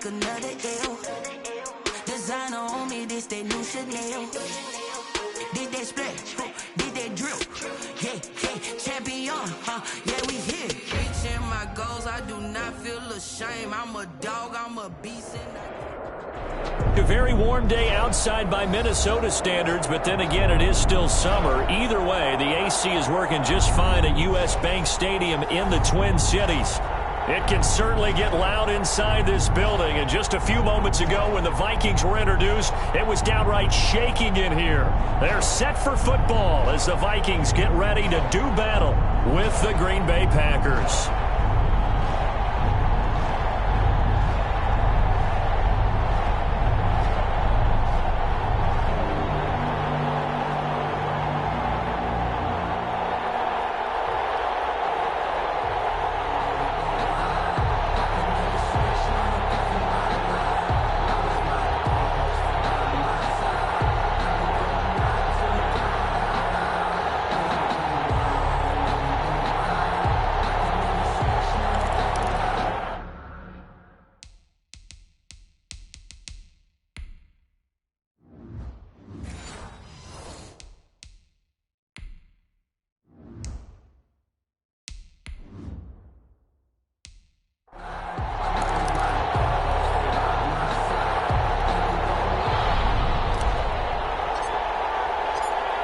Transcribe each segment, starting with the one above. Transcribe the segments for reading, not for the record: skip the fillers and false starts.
take another L. Designer on me, this they new Chanel. Did they splash? Did they drip? Yeah, yeah, champion, yeah, we here. Reaching my goals, I do not feel ashamed. I'm a dog, I'm a beast. A very warm day outside by Minnesota standards, but then again, it is still summer. Either way, the AC is working just fine at U.S. Bank Stadium in the Twin Cities. It can certainly get loud inside this building, and just a few moments ago when the Vikings were introduced, it was downright shaking in here. They're set for football as the Vikings get ready to do battle with the Green Bay Packers.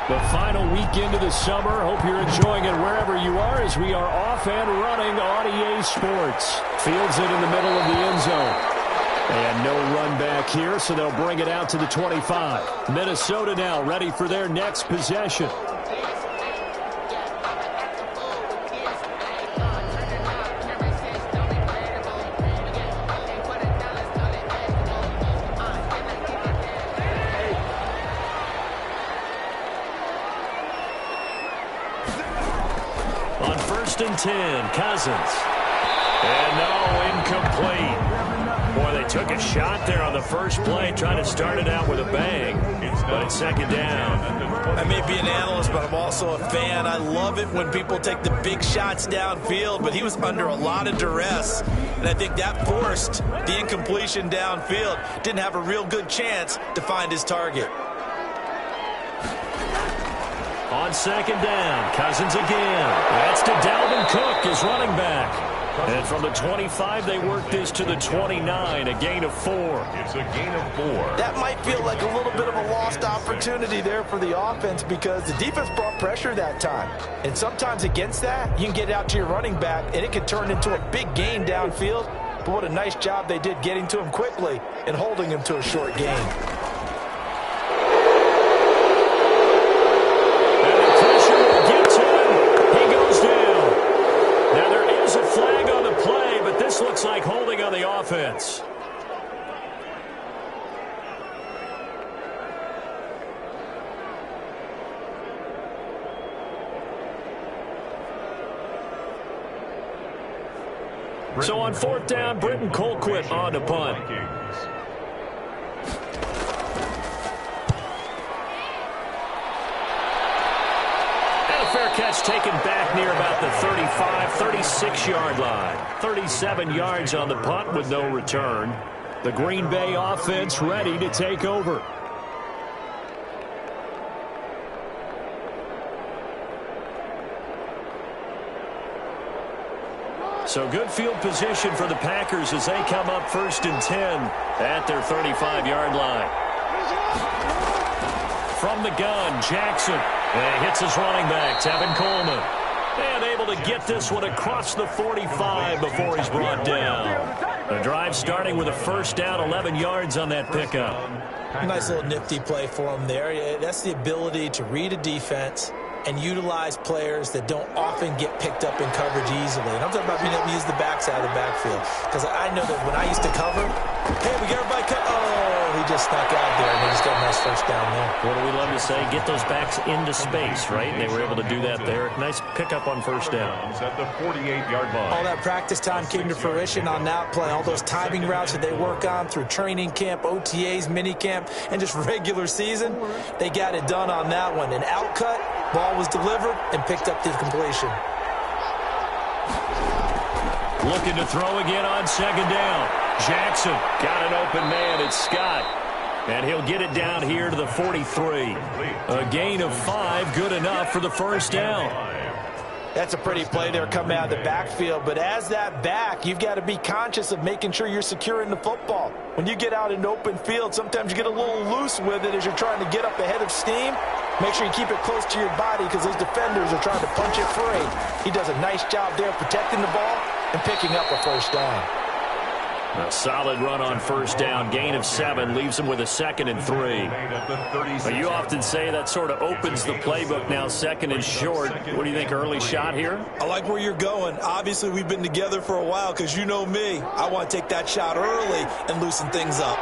The final weekend of the summer. Hope you're enjoying it wherever you are as we are off and running on EA Sports. Fields it in the middle of the end zone. And no run back here, so they'll bring it out to the 25. Minnesota now ready for their next possession. On 1st and 10, Cousins. And no, incomplete. Boy, they took a shot there on the first play, trying to start it out with a bang. But it's second down. I may be an analyst, but I'm also a fan. I love it when people take the big shots downfield, but he was under a lot of duress. And I think that forced the incompletion downfield. Didn't have a real good chance to find his target. On second down, Cousins again. That's to Dalvin Cook, his running back. And from the 25, they work this to the 29, a gain of 4. It's a gain of 4. That might feel like a little bit of a lost opportunity there for the offense because the defense brought pressure that time. And sometimes against that, you can get out to your running back, and it can turn into a big gain downfield. But what a nice job they did getting to him quickly and holding him to a short gain. Looks like holding on the offense. So on 4th down, Britton Colquitt on to punt. Fair catch taken back near about the 35, 36-yard line. 37 yards on the punt with no return. The Green Bay offense ready to take over. So good field position for the Packers as they come up 1st and 10 at their 35-yard line. From the gun, Jackson. And hits his running back, Tevin Coleman. And able to get this one across the 45 before he's brought down. The drive starting with a 1st down, 11 yards on that pickup. Nice little nifty play for him there. That's the ability to read a defense and utilize players that don't often get picked up in coverage easily. And I'm talking about being able to use the backside of the backfield. Because I know that when I used to cover, hey, we got everybody cut. Oh, he just snuck out there, and he just got a nice 1st down there. What do we love to say? Get those backs into space, right? And they were able to do that there. Nice pickup on 1st down. At the 48-yard line. All that practice time came to fruition on that play. All those timing routes that they work on through training camp, OTAs, mini camp, and just regular season, they got it done on that one. An outcut, ball was delivered, and picked up the completion. Looking to throw again on 2nd down. Jackson got an open man. It's Scott. And he'll get it down here to the 43. A gain of 5, good enough for the first down. That's a pretty play there coming out of the backfield. But as that back, you've got to be conscious of making sure you're securing the football. When you get out in open field, sometimes you get a little loose with it as you're trying to get up ahead of steam. Make sure you keep it close to your body because those defenders are trying to punch it free. He does a nice job there protecting the ball and picking up a first down. A solid run on first down. Gain of 7 leaves him with a 2nd and 3. But you often say that sort of opens the playbook now, 2nd and short. What do you think, early shot here? I like where you're going. Obviously, we've been together for a while because you know me. I want to take that shot early and loosen things up.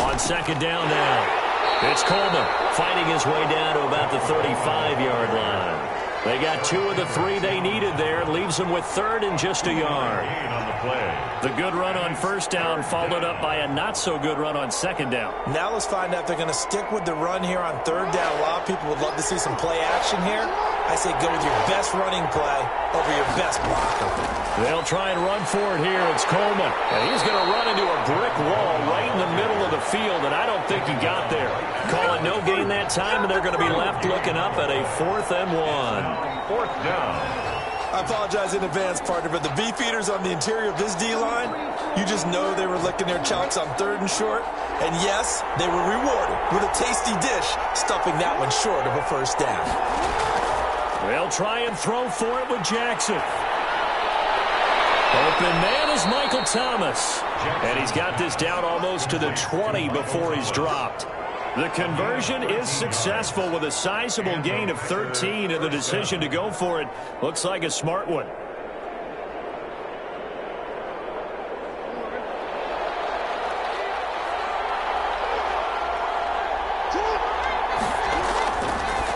On 2nd down now, it's Coleman fighting his way down to about the 35-yard line. They got 2 of the 3 they needed there. Leaves them with 3rd and just a yard. The good run on first down followed up by a not-so-good run on 2nd down. Now let's find out if they're going to stick with the run here on 3rd down. A lot of people would love to see some play action here. I say go with your best running play over your best blocker. They'll try and run for it here. It's Coleman. And he's going to run into a brick wall right in the middle of the field, and I don't think he got there. Call it no gain that time, and they're going to be left looking up at a 4th and 1. 4th down. I apologize in advance, partner, but the beefeaters on the interior of this D-line, you just know they were licking their chops on 3rd and short. And yes, they were rewarded with a tasty dish, stuffing that one short of a first down. They'll try and throw for it with Jackson. Open man is Michael Thomas. And he's got this down almost to the 20 before he's dropped. The conversion is successful with a sizable gain of 13, and the decision to go for it looks like a smart one.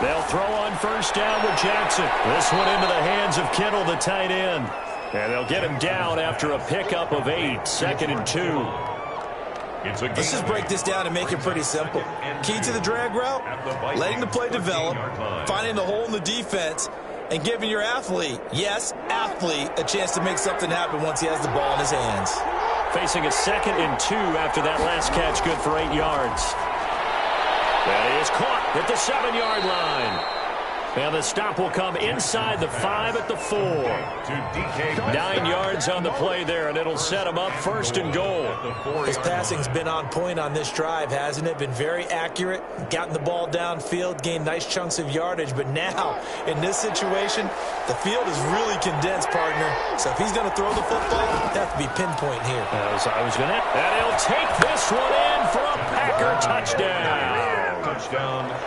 They'll throw on first down with Jackson. This one into the hands of Kittle, the tight end. And they'll get him down after a pickup of 8, 2nd and 2. Let's just break this down and make it pretty simple. Key to the drag route, letting the play develop, finding the hole in the defense, and giving your athlete, yes, athlete, a chance to make something happen once he has the ball in his hands. Facing a 2nd and 2 after that last catch, good for 8 yards. That is caught at the 7-yard line. And the stop will come inside the 5 at the 4. 9 yards on the play there, and it'll set him up 1st and goal. His passing's been on point on this drive, hasn't it? Been very accurate, gotten the ball downfield, gained nice chunks of yardage. But now, in this situation, the field is really condensed, partner. So if he's going to throw the football, it has to be pinpoint here. I was going to. And he'll take this one in for a Packer touchdown.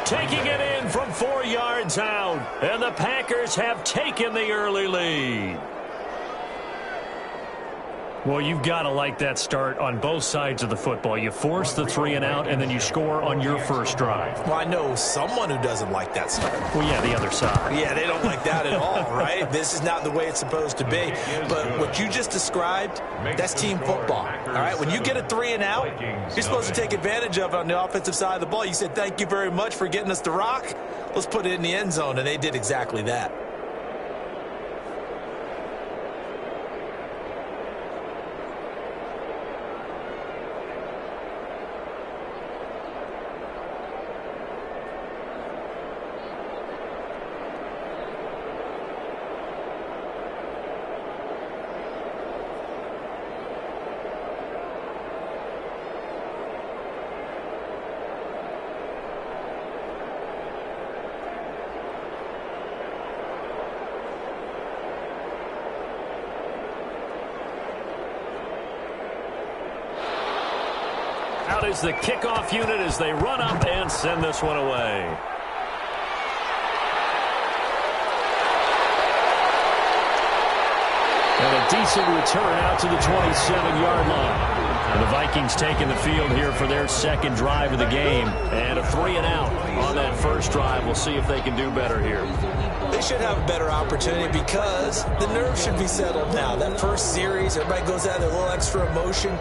Taking it in from 4 yards out, and the Packers have taken the early lead. Well, you've got to like that start on both sides of the football. You force the 3 and out, and then you score on your first drive. Well, I know someone who doesn't like that start. Well, yeah, the other side. Yeah, they don't like that at all, right? This is not the way it's supposed to be. But what you just described, that's team football, all right? When you get a 3 and out, you're supposed to take advantage of it on the offensive side of the ball. You said, thank you very much for getting us the rock. Let's put it in the end zone, and they did exactly that. Out is the kickoff unit as they run up and send this one away. And a decent return out to the 27-yard line. The Vikings taking the field here for their second drive of the game. And a 3-and-out on that first drive. We'll see if they can do better here. They should have a better opportunity because the nerves should be settled now. That first series, everybody goes out with a little extra emotion.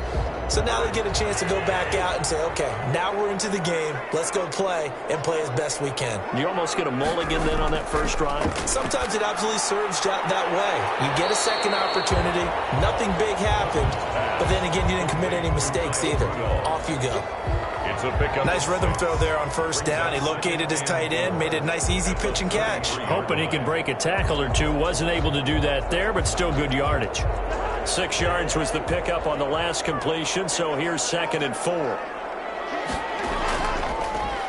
So now they get a chance to go back out and say, okay, now we're into the game. Let's go play and play as best we can. You almost get a mulligan then on that first drive? Sometimes it absolutely serves that way. You get a second opportunity. Nothing big happened. But then again, you didn't commit any mistakes either. Off you go. It's a pickup. Nice rhythm throw there on first down. He located his tight end, made it a nice easy pitch and catch. Hoping he could break a tackle or two. Wasn't able to do that there, but still good yardage. 6 yards was the pickup on the last completion, so here's 2nd and 4.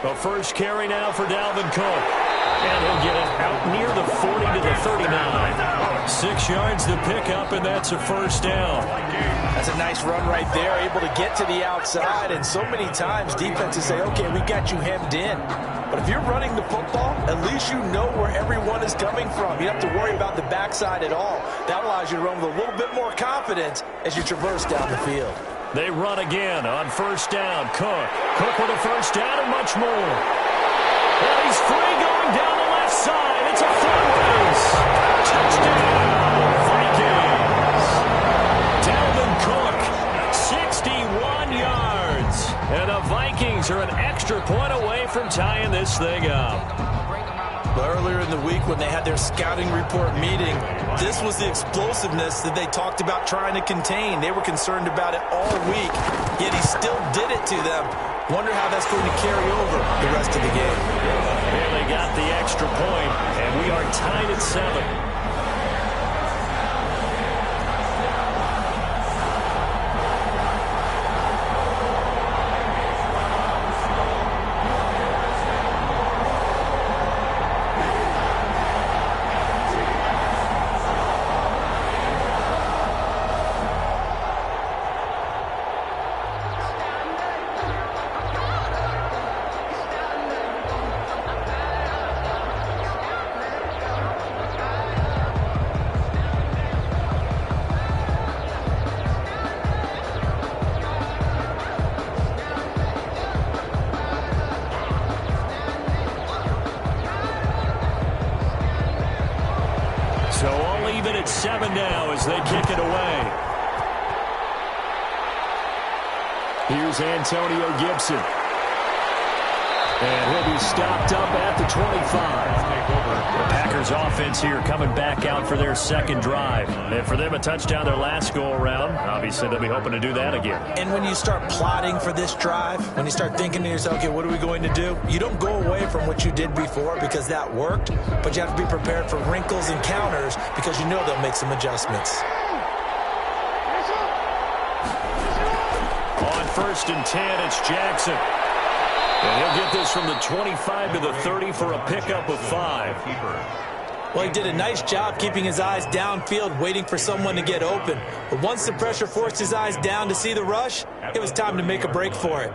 The first carry now for Dalvin Cook. And he'll get it out near the 40 to the 39. 6 yards the pickup, and that's a first down. That's a nice run right there, able to get to the outside. And so many times defenses say, okay, we got you hemmed in. But if you're running the football, at least you know where everyone is coming from. You don't have to worry about the backside at all. That allows you to run with a little bit more confidence as you traverse down the field. They run again on first down. Cook with a first down and much more. And he's free going down the left side. It's a foot race. Touchdown, Vikings. Dalvin Cook, 61 yards. And the Vikings are an extra point away from tying this thing up. But earlier in the week when they had their scouting report meeting, this was the explosiveness that they talked about trying to contain. They were concerned about it all week, yet he still did it to them. Wonder how that's going to carry over the rest of the game. Here they got the extra point, and we are tied at 7. So all even at 7 now as they kick it away. Here's Antonio Gibson. And he'll be stopped up at the 25. The Packers offense here coming back out for their second drive. And for them, a touchdown their last go-around. Obviously, they'll be hoping to do that again. And when you start plotting for this drive, when you start thinking to yourself, okay, what are we going to do? You don't go away from what you did before because that worked, but you have to be prepared for wrinkles and counters because you know they'll make some adjustments. On 1st and 10, it's Jackson. And he'll get this from the 25 to the 30 for a pickup of 5. Well, he did a nice job keeping his eyes downfield, waiting for someone to get open. But once the pressure forced his eyes down to see the rush, it was time to make a break for it.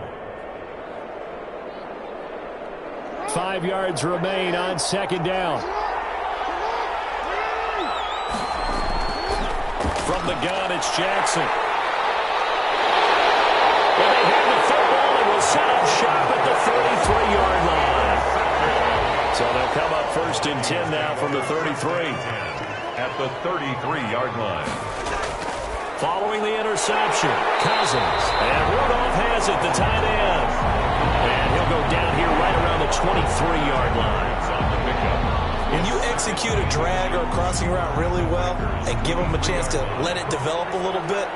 5 yards remain on 2nd down. From the gun, it's Jackson. And they have the football and will set up shop at the 33-yard line. So they'll come up 1st and 10 now from the 33. At the 33-yard line. Following the interception, Cousins. And Rudolph has it, the tight end. And he'll go down here right around the 23-yard line. On the pickup. When you execute a drag or a crossing route really well and give them a chance to let it develop a little bit,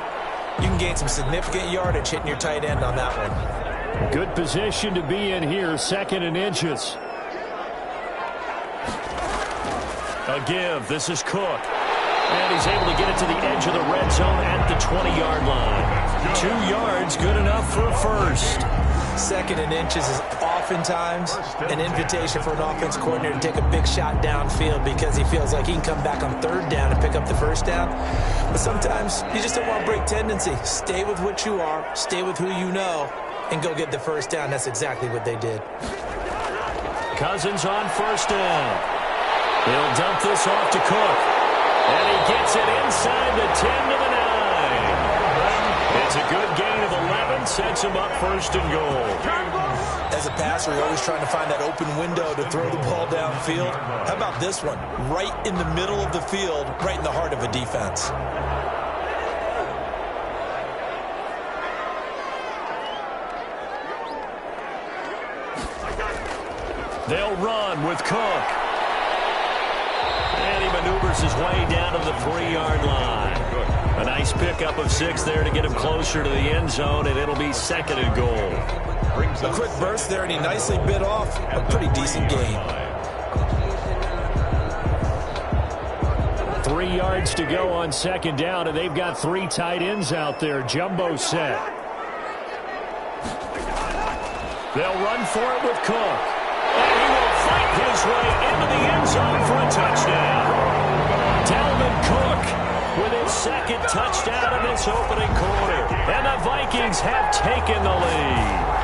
you can gain some significant yardage hitting your tight end on that one. Good position to be in here, 2nd and inches. A give. This is Cook. And he's able to get it to the edge of the red zone at the 20-yard line. 2 yards, good enough for a first. 2nd and inches is oftentimes an invitation for an offense coordinator to take a big shot downfield because he feels like he can come back on 3rd down and pick up the first down. But sometimes you just don't want to break tendency. Stay with what you are, stay with who you know, and go get the first down. That's exactly what they did. Cousins on 1st down. He'll dump this off to Cook. And he gets it inside the 10 to the 9. It's a good gain of sets him up first and goal. As a passer, you're always trying to find that open window to throw the ball downfield. How about this one? Right in the middle of the field, right in the heart of a defense. They'll run with Cook. And he maneuvers his way down to the 3-yard line. A nice pickup of 6 there to get him closer to the end zone, and it'll be 2nd and goal. A quick burst there, and he nicely bit off a pretty decent gain. 3 yards to go on 2nd down, and they've got 3 tight ends out there. Jumbo set. They'll run for it with Cook. And he will fight his way into the end zone for a touchdown. Dalvin Cook with his 2nd touchdown in this opening quarter. And the Vikings have taken the lead.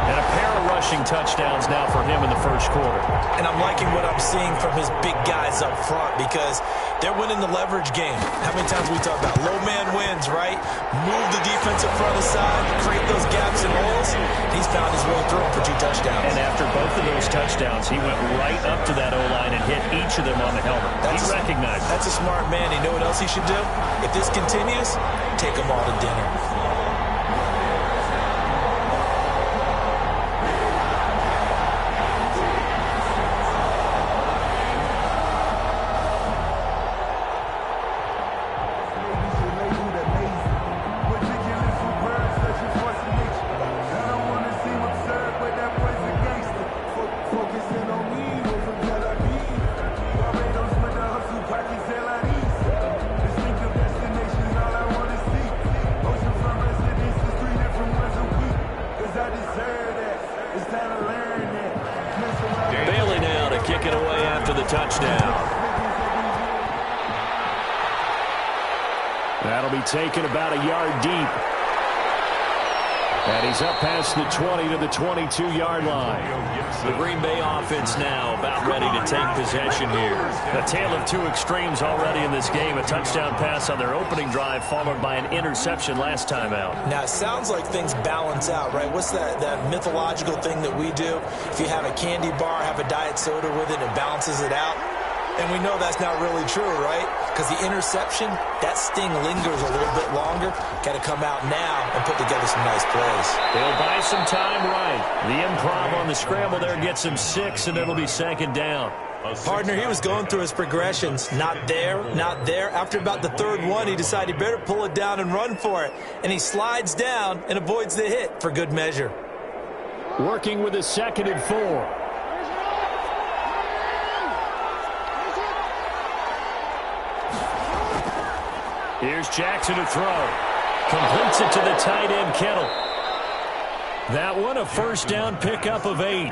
And a pair of rushing touchdowns now for him in the first quarter. And I'm liking what I'm seeing from his big guys up front because they're winning the leverage game. How many times we talk about low man wins, right? Move the defensive front aside, create those gaps and holes. He's found his way through for 2 touchdowns. And after both of those touchdowns, he went right up to that O-line and hit each of them on the helmet. He recognized it. That's a smart man. You know what else he should do? If this continues, take them all to dinner. Taken about a yard deep. And he's up past the 20 to the 22-yard line. The Green Bay offense now about ready to take possession here. A tale of 2 extremes already in this game. A touchdown pass on their opening drive followed by an interception last time out. Now, it sounds like things balance out, right? What's that mythological thing that we do? If you have a candy bar, have a diet soda with it, it balances it out. And we know that's not really true, right? Because the interception, that sting lingers a little bit longer. Got to come out now and put together some nice plays. They'll buy some time right. The improv on the scramble there gets him 6, and it'll be 2nd down. Partner, he was going through his progressions. Not there, not there. After about the 3rd one, he decided he better pull it down and run for it. And he slides down and avoids the hit for good measure. Working with a 2nd and 4. Here's Jackson to throw. Completes it to the tight end, Kittle. That one, a 1st down pickup of 8.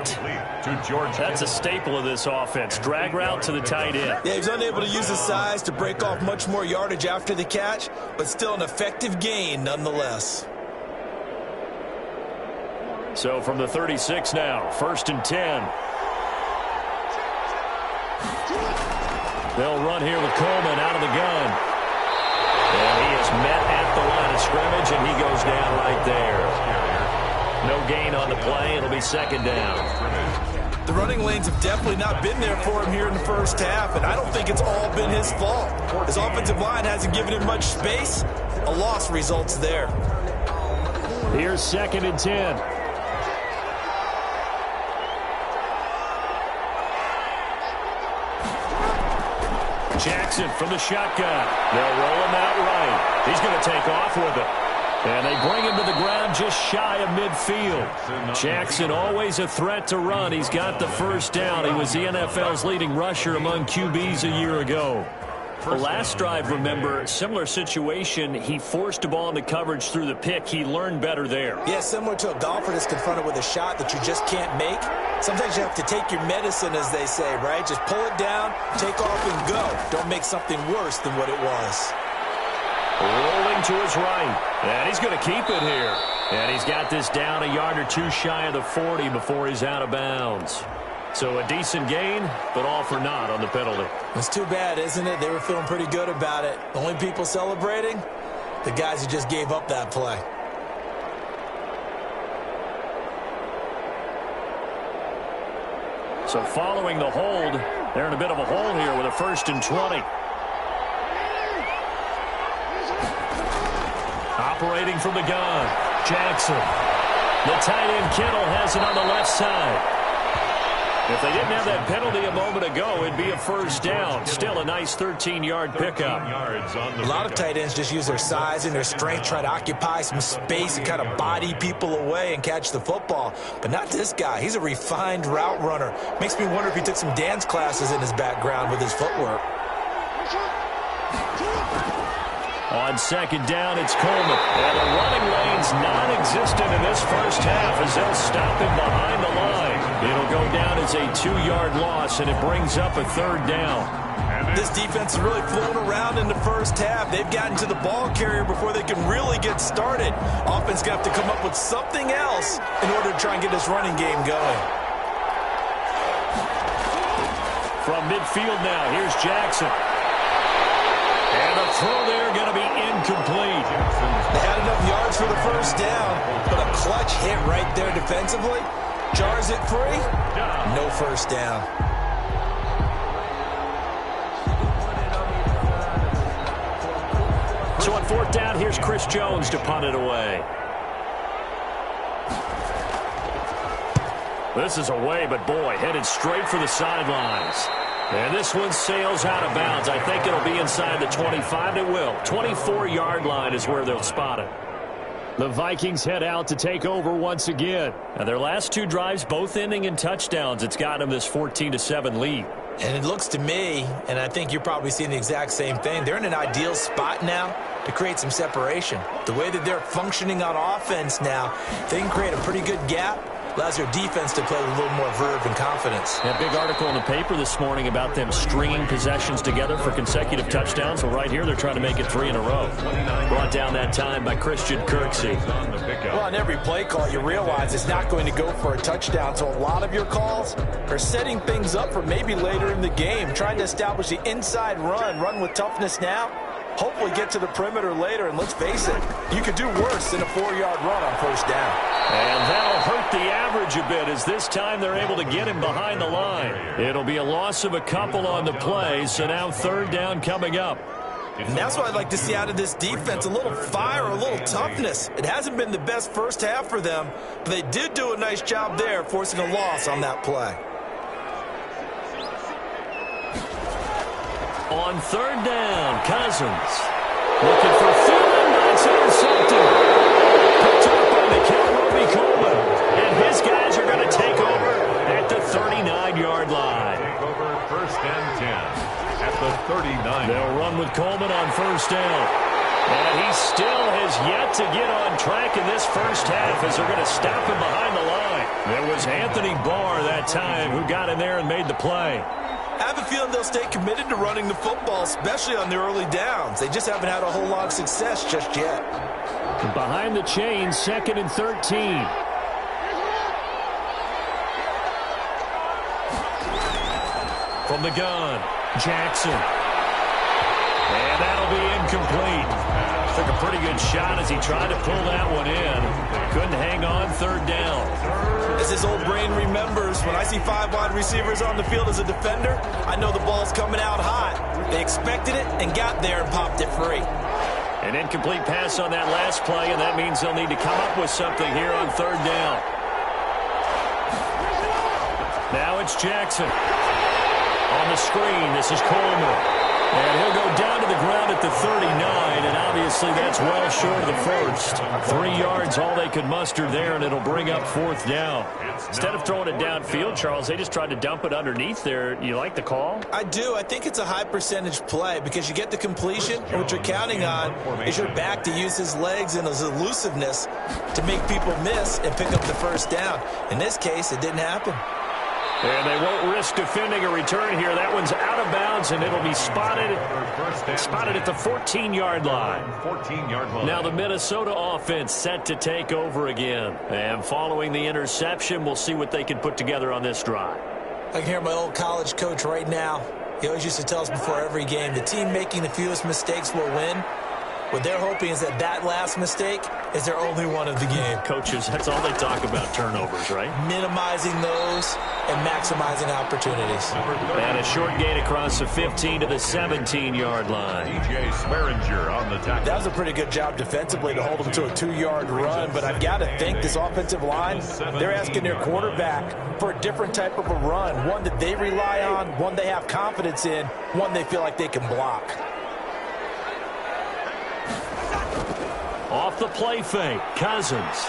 That's a staple of this offense. Drag route to the tight end. Yeah, he was unable to use his size to break off much more yardage after the catch, but still an effective gain nonetheless. So from the 36 now, 1st and 10. They'll run here with Coleman out of the gun. And he is met at the line of scrimmage, and he goes down right there. No gain on the play. It'll be 2nd down. The running lanes have definitely not been there for him here in the first half, and I don't think it's all been his fault. His offensive line hasn't given him much space. A loss results there. Here's 2nd and 10. Jackson from the shotgun. They'll roll him out right. He's going to take off with it. And they bring him to the ground just shy of midfield. Jackson always a threat to run. He's got the 1st down. He was the NFL's leading rusher among QBs a year ago. The last drive, remember, similar situation. He forced a ball into coverage through the pick. He learned better there. Yeah, similar to a golfer that's confronted with a shot that you just can't make. Sometimes you have to take your medicine, as they say, right? Just pull it down, take off, and go. Don't make something worse than what it was. Rolling to his right. And he's going to keep it here. And he's got this down a yard or 2 shy of the 40 before he's out of bounds. So a decent gain, but all for naught on the penalty. It's too bad, isn't it? They were feeling pretty good about it. The only people celebrating, the guys who just gave up that play. So following the hold, they're in a bit of a hole here with a 1st and 20. Operating from the gun, Jackson. The tight end Kittle has it on the left side. If they didn't have that penalty a moment ago, it'd be a 1st down. Still a nice 13-yard pickup. A lot of tight ends just use their size and their strength, try to occupy some space and kind of body people away and catch the football. But not this guy. He's a refined route runner. Makes me wonder if he took some dance classes in his background with his footwork. On 2nd down, it's Coleman. And the running lane's non-existent in this first half as they'll stop him behind the line. It'll go down as a 2-yard loss, and it brings up a 3rd down. This defense is really fooling around in the first half. They've gotten to the ball carrier before they can really get started. Offense going to have to come up with something else in order to try and get this running game going. From midfield now, here's Jackson. And the throw there going to be incomplete. They had enough yards for the 1st down, but a clutch hit right there defensively. Jars it free. No 1st down. So on 4th down, here's Chris Jones to punt it away. This is away, but boy, headed straight for the sidelines. And this one sails out of bounds. I think it'll be inside the 25. It will. 24-yard line is where they'll spot it. The Vikings head out to take over once again. Now, their last 2 drives, both ending in touchdowns. It's got them this 14-7 lead. And it looks to me, and I think you're probably seeing the exact same thing, they're in an ideal spot now to create some separation. The way that they're functioning on offense now, they can create a pretty good gap. Allows their defense to play with a little more verve and confidence. That big article in the paper this morning about them stringing possessions together for consecutive touchdowns. Well, right here, they're trying to make it 3 in a row. Brought down that time by Christian Kirksey. Well, on every play call, you realize it's not going to go for a touchdown. So a lot of your calls are setting things up for maybe later in the game, trying to establish the inside run with toughness now. Hopefully get to the perimeter later, and let's face it, you could do worse than a 4-yard run on 1st down. And that'll hurt the average a bit as this time they're able to get him behind the line. It'll be a loss of a couple on the play, so now 3rd down coming up. And that's what I'd like to see out of this defense, a little fire, a little toughness. It hasn't been the best first half for them, but they did do a nice job there, forcing a loss on that play. On 3rd down, Cousins. Looking for Thielen, but it's intercepted. Picked up by the Calroby Coleman. And his guys are going to take over at the 39-yard line. Take over 1st and 10 at the 39. They'll run with Coleman on 1st down. And he still has yet to get on track in this first half as they're going to stop him behind the line. It was Anthony Barr that time who got in there and made the play. I have a feeling they'll stay committed to running the football, especially on the early downs. They just haven't had a whole lot of success just yet. Behind the chains, 2nd and 13. From the gun, Jackson. And that'll be incomplete. Took a pretty good shot as he tried to pull that one in. Couldn't hang on 3rd down. As his old brain remembers, when I see 5 wide receivers on the field as a defender, I know the ball's coming out hot. They expected it and got there and popped it free. An incomplete pass on that last play, and that means they'll need to come up with something here on 3rd down. Now it's Jackson. On the screen, this is Coleman. And he'll go down to the ground at the 39, and obviously that's well short of the first. 3 yards, all they could muster there, and it'll bring up 4th down. Instead of throwing it downfield, Charles, they just tried to dump it underneath there. You like the call? I do. I think it's a high percentage play because you get the completion, and what you're counting on is your back to use his legs and his elusiveness to make people miss and pick up the 1st down. In this case, it didn't happen. And they won't risk defending a return here. That one's out of bounds, and it'll be spotted at the 14-yard line. 14-yard line. Now the Minnesota offense set to take over again. And following the interception, we'll see what they can put together on this drive. I can hear my old college coach right now. He always used to tell us before every game, the team making the fewest mistakes will win. What they're hoping is that that last mistake is their only one of the game. Coaches, that's all they talk about, turnovers, right? Minimizing those and maximizing opportunities. And a short gain across the 15 to the 17-yard line. DJ Swearinger on the tackle. That was a pretty good job defensively to hold them to a 2-yard run, but I've got to think this offensive line, they're asking their quarterback for a different type of a run, one that they rely on, one they have confidence in, one they feel like they can block. Off the play fake, Cousins.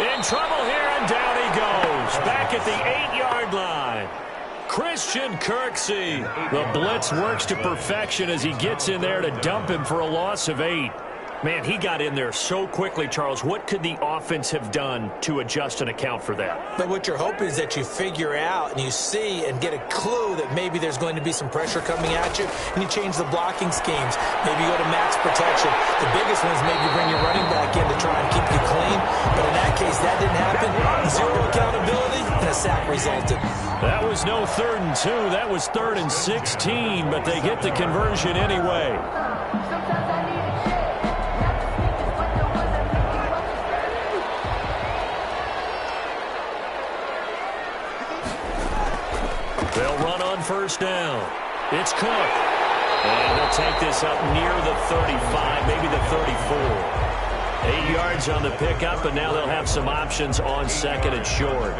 In trouble here, and down he goes. Back at the 8-yard line. Christian Kirksey. The blitz works to perfection as he gets in there to dump him for a loss of 8. Man, he got in there so quickly, Charles. What could the offense have done to adjust and account for that? But what you're hoping is that you figure out and you see and get a clue that maybe there's going to be some pressure coming at you, and you change the blocking schemes. Maybe you go to max protection. The biggest one is maybe bring your running back in to try and keep you clean. But in that case, that didn't happen. Zero accountability, and a sack resulted. That was no 3rd and 2. That was 3rd and 16, but they get the conversion anyway. They'll run on first down. It's Cook. And they'll take this up near the 35, maybe the 34. 8 yards on the pickup, and now they'll have some options on second and short.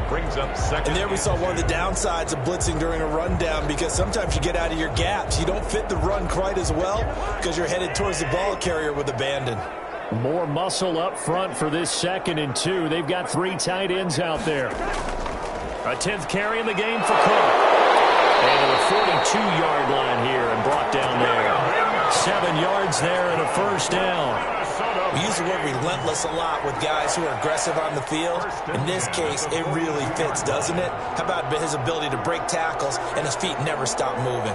Brings up second. And there we saw one of the downsides of blitzing during a rundown, because sometimes you get out of your gaps. You don't fit the run quite as well because you're headed towards the ball carrier with abandon. More muscle up front for this 2nd and 2. They've got 3 tight ends out there. A 10th carry in the game for Cook. And to the 42-yard line here and brought down there. 7 yards there and a first down. We use the word relentless a lot with guys who are aggressive on the field. In this case, it really fits, doesn't it? How about his ability to break tackles and his feet never stop moving?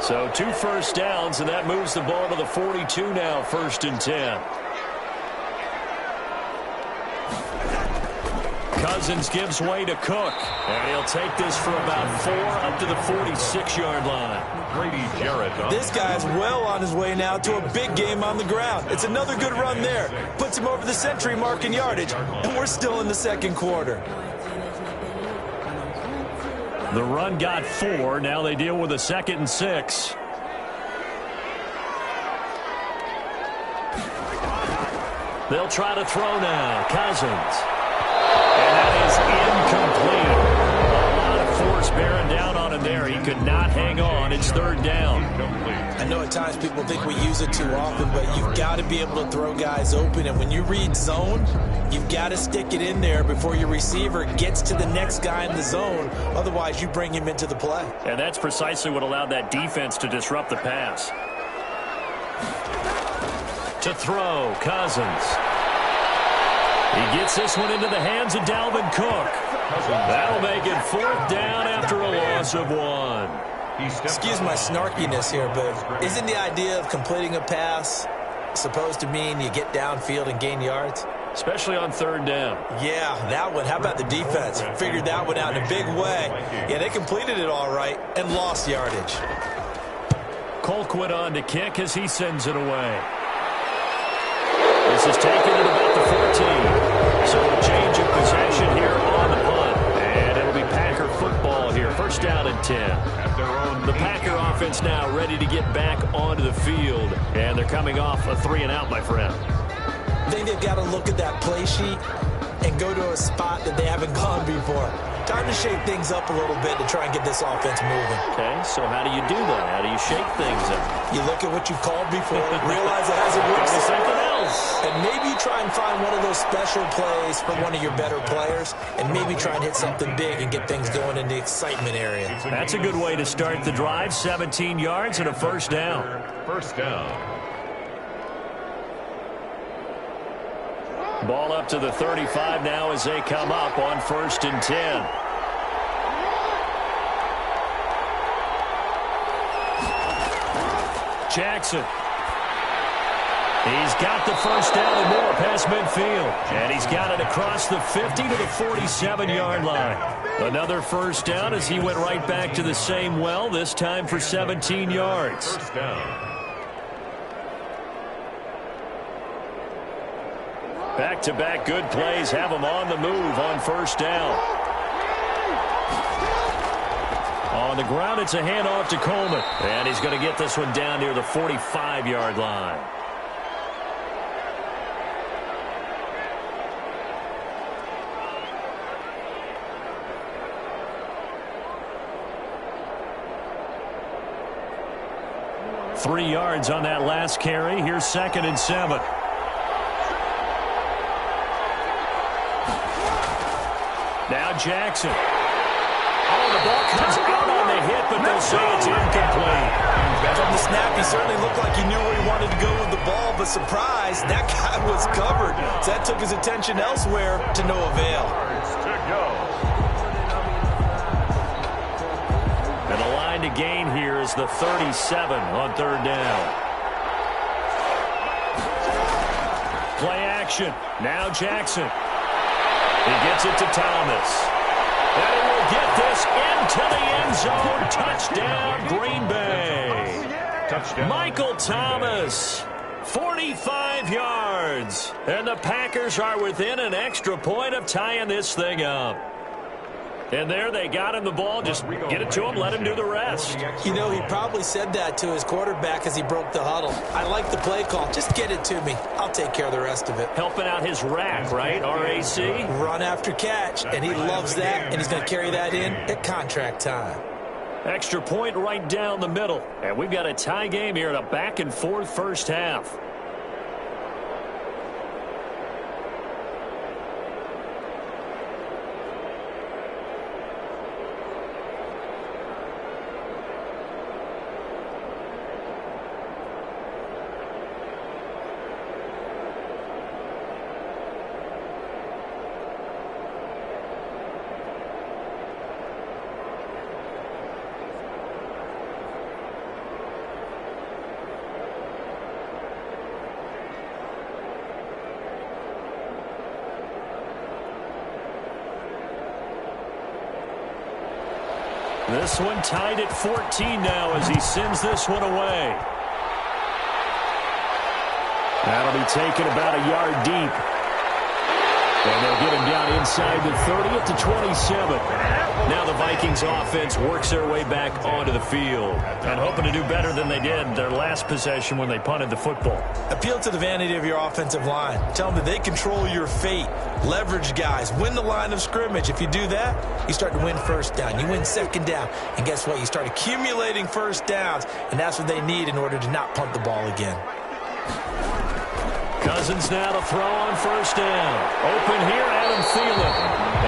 So 2 first downs, and that moves the ball to the 42 now, 1st and 10. Cousins gives way to Cook, and he'll take this for about 4 up to the 46-yard line. Grady Jarrett. This guy's well on his way now to a big game on the ground. It's another good run there. Puts him over the century mark in yardage, and we're still in the 2nd quarter. The run got 4. Now they deal with a 2nd and 6. They'll try to throw now. Cousins. And that is incomplete. A lot of force bearing down on him there. He could not hang on. It's 3rd down. I know at times people think we use it too often, but you've got to be able to throw guys open. And when you read zone, you've got to stick it in there before your receiver gets to the next guy in the zone. Otherwise, you bring him into the play. And that's precisely what allowed that defense to disrupt the pass. To throw, Cousins. He gets this one into the hands of Dalvin Cook. That'll make it 4th down after a loss of 1. Excuse my snarkiness here, but isn't the idea of completing a pass supposed to mean you get downfield and gain yards? Especially on 3rd down. Yeah, that one. How about the defense? Figured that one out in a big way. Yeah, they completed it all right and lost yardage. Colquitt on to kick as he sends it away. This is taken at about the 14. So a change of possession here on the punt. And it'll be Packer football here. 1st down and 10. The Packer offense now ready to get back onto the field. And they're coming off a 3-and-out, my friend. I think they've got to look at that play sheet and go to a spot that they haven't gone before. Time to shake things up a little bit to try and get this offense moving. Okay, so how do you do that? How do you shake things up? You look at what you called before, realize it hasn't worked. Something else. And maybe you try and find one of those special plays for one of your better players, and maybe try and hit something big and get things going in the excitement area. That's a good way to start the drive. 17 yards and a 1st down. 1st down. Ball up to the 35 now as they come up on 1st and 10. Jackson. He's got the 1st down and more past midfield. And he's got it across the 50 to the 47-yard line. Another 1st down as he went right back to the same well, this time for 17 yards. 1st down. Back-to-back good plays have them on the move on first down. On the ground, it's a handoff to Coleman. And he's going to get this one down near the 45-yard line. Three yards on that last carry. Here's 2nd and 7. Now Jackson. Oh, the ball comes out on the hit, but they'll say it's incomplete. From the snap, he certainly looked like he knew where he wanted to go with the ball, but surprise, that guy was covered. So that took his attention elsewhere to no avail. And the line to gain here is the 37 on 3rd down. Play action. Now Jackson. He gets it to Thomas. And he will get this into the end zone. Touchdown, Green Bay. Touchdown. Michael Thomas, 45 yards. And the Packers are within an extra point of tying this thing up. And there they got him the ball. Just get it to him, let him do the rest. You know, he probably said that to his quarterback as he broke the huddle. I like the play call. Just get it to me. I'll take care of the rest of it. Helping out his rack, right? R-A-C? Run after catch, and he loves that, and he's going to carry that in at contract time. Extra point right down the middle. And we've got a tie game here in a back-and-forth first half. This one tied at 14 now as he sends this one away. That'll be taken about a yard deep. And they'll get him down inside the 30 at the 27. Now the Vikings offense works their way back onto the field. And hoping to do better than they did their last possession when they punted the football. Appeal to the vanity of your offensive line. Tell them that they control your fate. Leverage guys. Win the line of scrimmage. If you do that, you start to win first down. You win second down. And guess what? You start accumulating first downs. And that's what they need in order to not punt the ball again. Cousins now to throw on first down. Open here, Adam Thielen.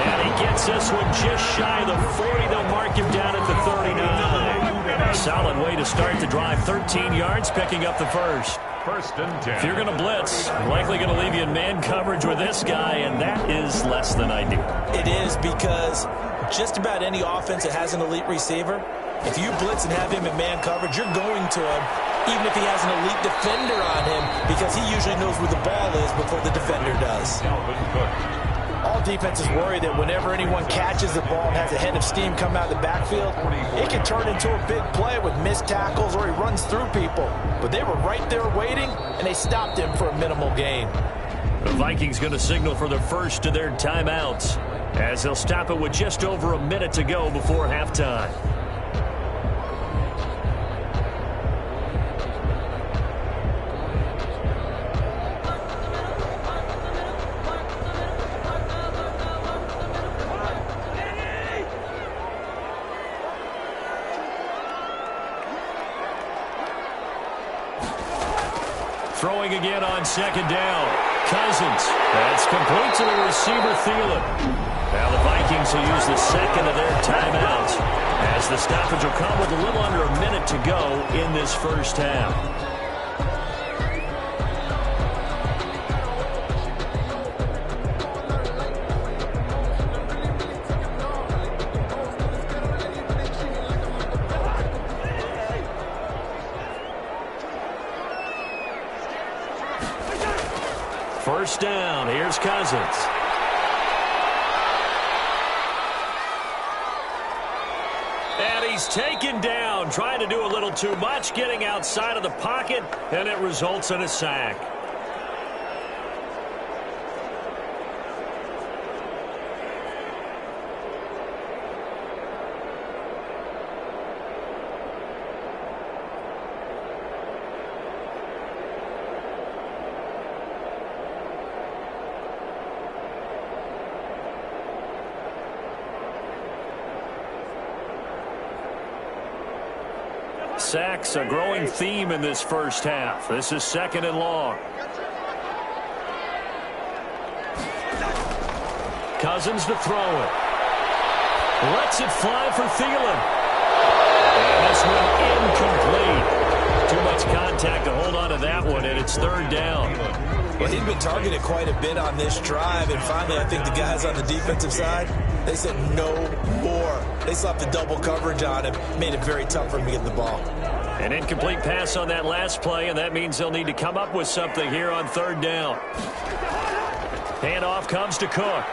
And he gets this one just shy of the 40. They'll mark him down at the 39. Solid way to start the drive. 13 yards, picking up the first. First and 10. If you're going to blitz, likely going to leave you in man coverage with this guy, and that is less than ideal. It is, because just about any offense that has an elite receiver, if you blitz and have him in man coverage, you're going to him, even if he has an elite defender on him, because he usually knows where the ball is before the defender does. All defenses worry that whenever anyone catches the ball and has a head of steam come out of the backfield, it can turn into a big play with missed tackles or he runs through people. But they were right there waiting, and they stopped him for a minimal gain. The Vikings going to signal for the first of their timeouts, as they'll stop it with just over a minute to go before halftime. Throwing again on second down. Cousins. That's complete to the receiver, Thielen. Now the Vikings will use the second of their timeouts, as the stoppage will come with a little under a minute to go in this first half. First down, here's Cousins. And he's taken down, trying to do a little too much, getting outside of the pocket, and it results in a sack. sacks, a growing theme in this first half. This is 2nd and long. Cousins to throw it. Lets it fly for Thielen. And this one incomplete. Too much contact to hold on to that one, and it's 3rd down. Well, he'd been targeted quite a bit on this drive, and finally I think the guys on the defensive side, they said no more. They slapped the double coverage on him, made it very tough for him to get the ball. An incomplete pass on that last play, and that means they'll need to come up with something here on 3rd down. Handoff comes to Cook.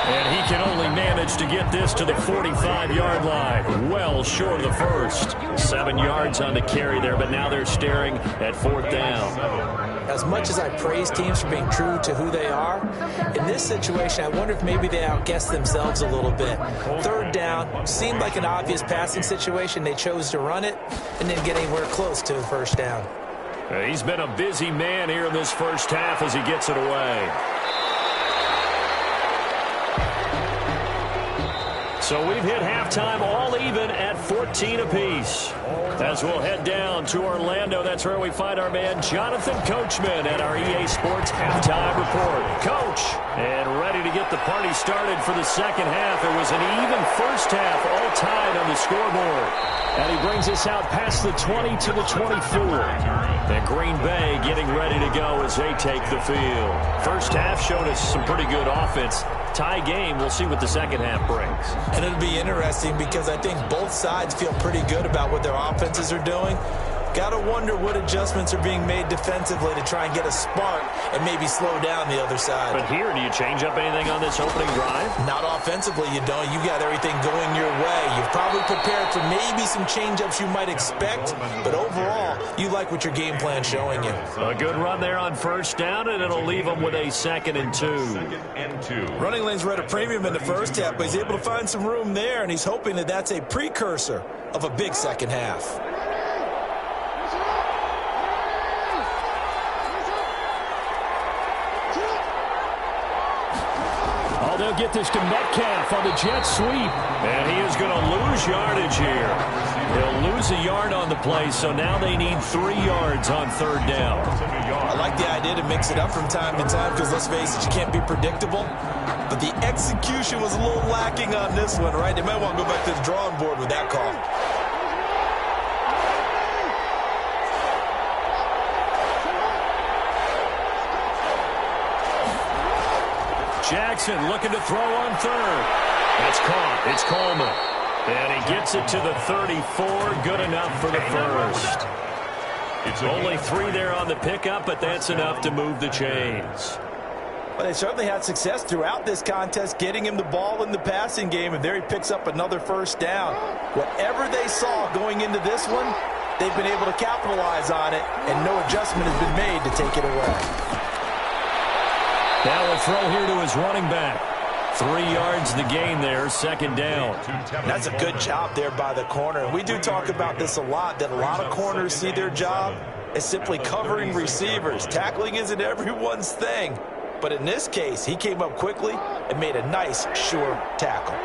And he can only manage to get this to the 45-yard line. Well short of the first. 7 yards on the carry there, but now they're staring at 4th down. As much as I praise teams for being true to who they are, in this situation, I wonder if maybe they outguessed themselves a little bit. 3rd down seemed like an obvious passing situation. They chose to run it and didn't get anywhere close to a 1st down. He's been a busy man here in this first half as he gets it away. So we've hit halftime all even at 14 apiece. As we'll head down to Orlando, that's where we find our man Jonathan Coachman at our EA Sports Halftime Report. Coach, and ready to get the party started for the second half. It was an even first half, all tied on the scoreboard. And he brings us out past the 20 to the 24. And Green Bay getting ready to go as they take the field. First half showed us some pretty good offense. Tie game. We'll see what the second half brings. And it'll be interesting because I think both sides feel pretty good about what their offenses are doing. Got to wonder what adjustments are being made defensively to try and get a spark and maybe slow down the other side. But here, do you change up anything on this opening drive? Not offensively, you don't. You got everything going your way. You've probably prepared for maybe some change-ups you might expect, but overall, you like what your game plan's showing you. A good run there on 1st down, and it'll leave them with a 2nd and 2. Running lanes were at a premium in the first half, but he's able to find some room there, and he's hoping that that's a precursor of a big second half. They'll get this to Metcalf on the jet sweep. And he is going to lose yardage here. He'll lose a yard on the play, so now they need 3 yards on 3rd down. I like the idea to mix it up from time to time because, let's face it, you can't be predictable. But the execution was a little lacking on this one, right? They might want to go back to the drawing board with that call. Jackson looking to throw on 3rd. That's caught. It's Coleman. And he gets it to the 34. Good enough for the first. It's only 3 there on the pickup, but that's enough to move the chains. Well, they certainly had success throughout this contest, getting him the ball in the passing game, and there he picks up another 1st down. Whatever they saw going into this one, they've been able to capitalize on it, and no adjustment has been made to take it away. Now a throw here to his running back. 3 yards the gain there, 2nd down. That's a good job there by the corner. And we do talk about this a lot, that a lot of corners see their job as simply covering receivers. Tackling isn't everyone's thing. But in this case, he came up quickly and made a nice, sure tackle.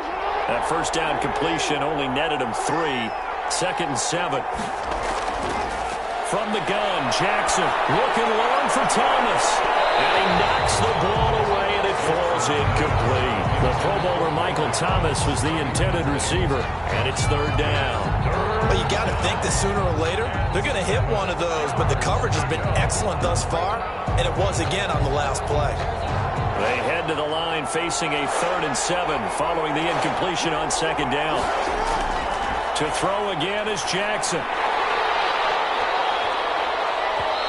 That 1st down completion only netted him 3. 2nd and 7. From the gun, Jackson looking long for Thomas. And he knocks the ball away, and it falls incomplete. The Pro Bowler Michael Thomas was the intended receiver, and it's 3rd down. Well, you got to think that sooner or later, they're going to hit one of those, but the coverage has been excellent thus far, and it was again on the last play. They head to the line facing a 3rd and 7 following the incompletion on 2nd down. To throw again is Jackson.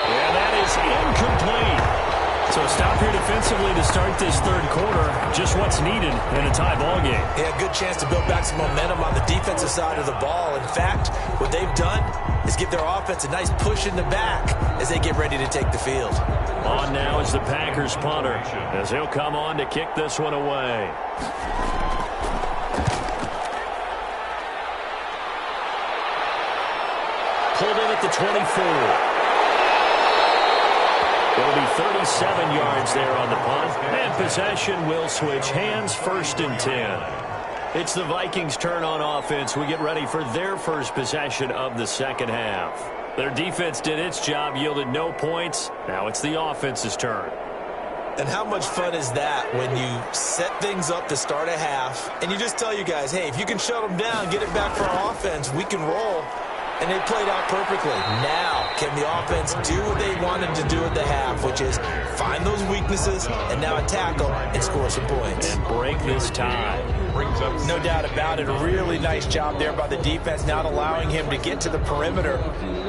And that is incomplete. So stop here defensively to start this 3rd quarter. Just what's needed in a tie ball game. Yeah, good chance to build back some momentum on the defensive side of the ball. In fact, what they've done is give their offense a nice push in the back as they get ready to take the field. On now is the Packers punter as he'll come on to kick this one away. Pulled in at the 24. It'll be 37 yards there on the punt. And possession will switch hands, 1st and 10. It's the Vikings' turn on offense. We get ready for their first possession of the second half. Their defense did its job, yielded no points. Now it's the offense's turn. And how much fun is that when you set things up to start a half, and you just tell you guys, hey, if you can shut them down, get it back for our offense, we can roll. And they played out perfectly. Now, can the offense do what they wanted to do at the half, which is find those weaknesses and now attack them and score some points. And break this tie. No doubt about it. A really nice job there by the defense, not allowing him to get to the perimeter.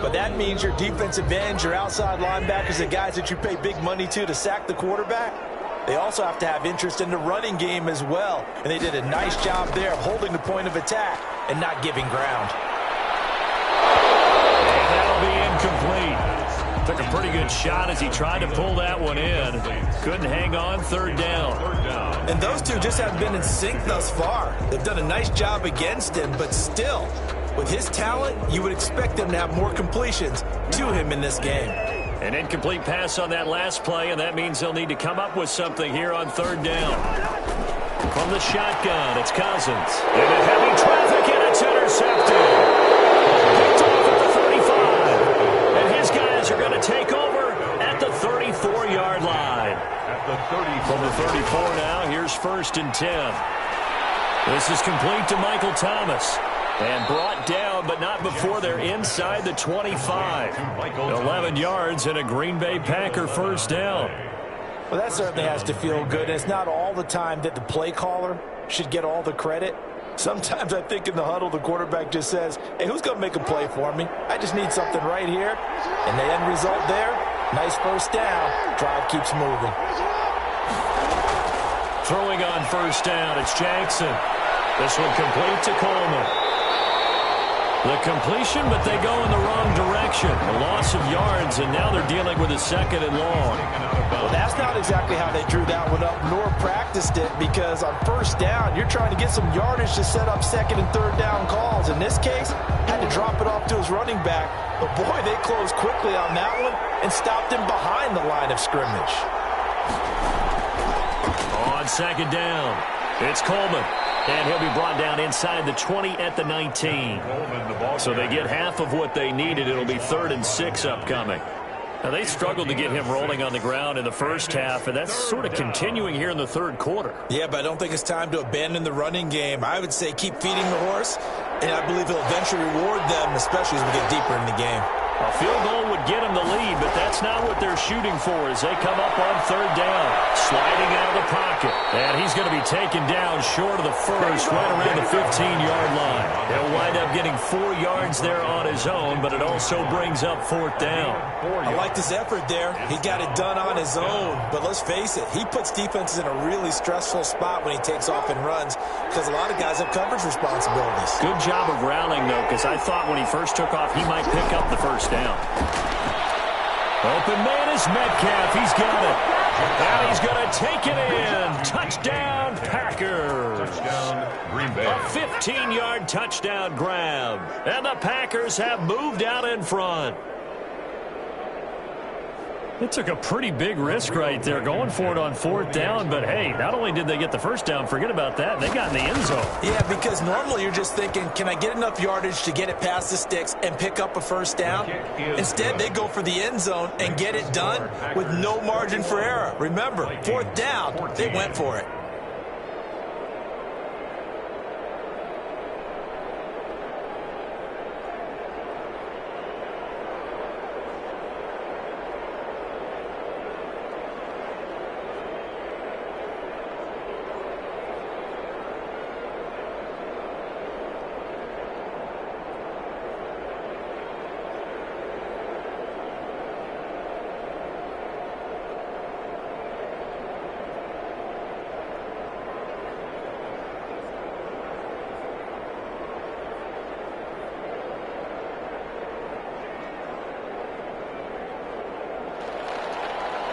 But that means your defensive ends, your outside linebackers, the guys that you pay big money to sack the quarterback, they also have to have interest in the running game as well. And they did a nice job there of holding the point of attack and not giving ground. Incomplete. Took a pretty good shot as he tried to pull that one in. Couldn't hang on, third down. And those two just haven't been in sync thus far. They've done a nice job against him, but still, with his talent, you would expect them to have more completions to him in this game. An incomplete pass on that last play, and that means they'll need to come up with something here on third down. From the shotgun, it's Cousins. Into heavy traffic, and it's intercepted. Picked off at the 35. And his guys are going to take over at the 34-yard line. At the 34. From the 34 now, here's 1st and 10. This is complete to Michael Thomas. And brought down, but not before they're inside the 25. 11 yards and a Green Bay Packer first down. Well, that certainly has to feel good. It's not all the time that the play caller should get all the credit. Sometimes I think in the huddle, the quarterback just says, hey, who's going to make a play for me? I just need something right here. And the end result there, nice first down. Drive keeps moving. Throwing on first down, it's Jackson. This one complete to Coleman. The completion, but they go in the wrong direction. A loss of yards, and now they're dealing with a 2nd and long. Well, that's not exactly how they drew that one up, nor practiced it, because on first down, you're trying to get some yardage to set up 2nd and 3rd down calls. In this case, had to drop it off to his running back. But, boy, they closed quickly on that one and stopped him behind the line of scrimmage. On 2nd down, it's Coleman. And he'll be brought down inside the 20 at the 19. So they get half of what they needed. It'll be 3rd and 6 upcoming. Now, they struggled to get him rolling on the ground in the first half, and that's sort of continuing here in the 3rd quarter. Yeah, but I don't think it's time to abandon the running game. I would say keep feeding the horse, and I believe he'll eventually reward them, especially as we get deeper in the game. A field goal would get them the lead, but that's not what they're shooting for as they come up on 3rd down. Sliding out of the pocket. And he's going to be taken down short of the first, right around the 15-yard line. He'll wind up getting 4 yards there on his own, but it also brings up 4th down. I liked his effort there. He got it done on his own. But let's face it, he puts defenses in a really stressful spot when he takes off and runs because a lot of guys have coverage responsibilities. Good job of rallying, though, because I thought when he first took off, he might pick up the first down. Open man is Metcalf. He's got it. And he's going to take it in. Touchdown, Packers. Touchdown, Green Bay. A 15-yard touchdown grab. And the Packers have moved out in front. They took a pretty big risk right there going for it on 4th down, but hey, not only did they get the first down, forget about that, they got in the end zone. Yeah, because normally you're just thinking, can I get enough yardage to get it past the sticks and pick up a first down? Instead, they go for the end zone and get it done with no margin for error. Remember, 4th down, they went for it.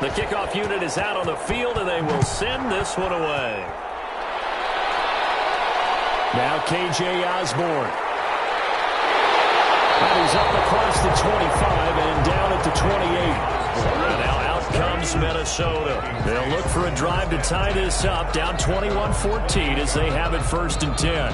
The kickoff unit is out on the field, and they will send this one away. Now K.J. Osborne. And he's up across the 25 and down at the 28. And now out comes is Minnesota. They'll look for a drive to tie this up, down 21-14 as they have it 1st and 10.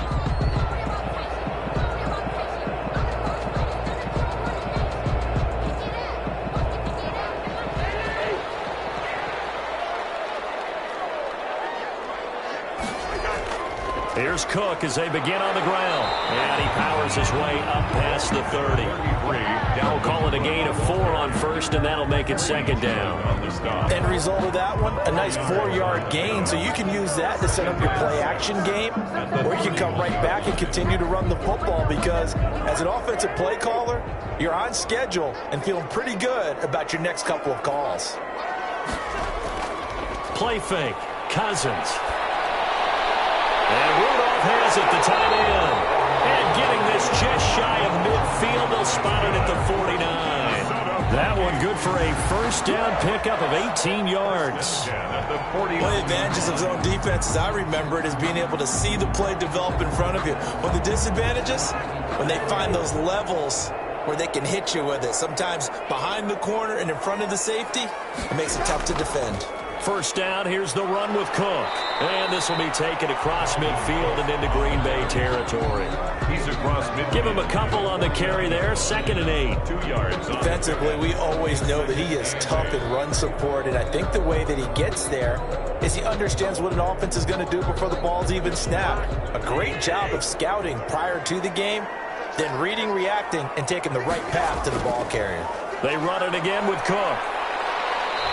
Here's Cook as they begin on the ground. And he powers his way up past the 30. We'll call it a gain of 4 on 1st, and that'll make it 2nd down. End result of that one, a nice 4-yard gain, so you can use that to set up your play-action game, or you can come right back and continue to run the football because as an offensive play caller, you're on schedule and feeling pretty good about your next couple of calls. Play fake. Cousins. And Rudolph has it, the tight end. And getting this just shy of midfield, they'll spot it at the 49. That one good for a 1st down pickup of 18 yards. One of the advantages of zone defense, as I remember it, is being able to see the play develop in front of you. One of the disadvantages, when they find those levels where they can hit you with it, sometimes behind the corner and in front of the safety, it makes it tough to defend. 1st down, here's the run with Cook. And this will be taken across midfield and into Green Bay territory. He's across midfield. Give him a couple on the carry there, 2nd and 8. 2 yards. Defensively, we always know that he is tough in run support, and I think the way that he gets there is he understands what an offense is going to do before the ball's even snapped. A great job of scouting prior to the game, then reading, reacting, and taking the right path to the ball carrier. They run it again with Cook.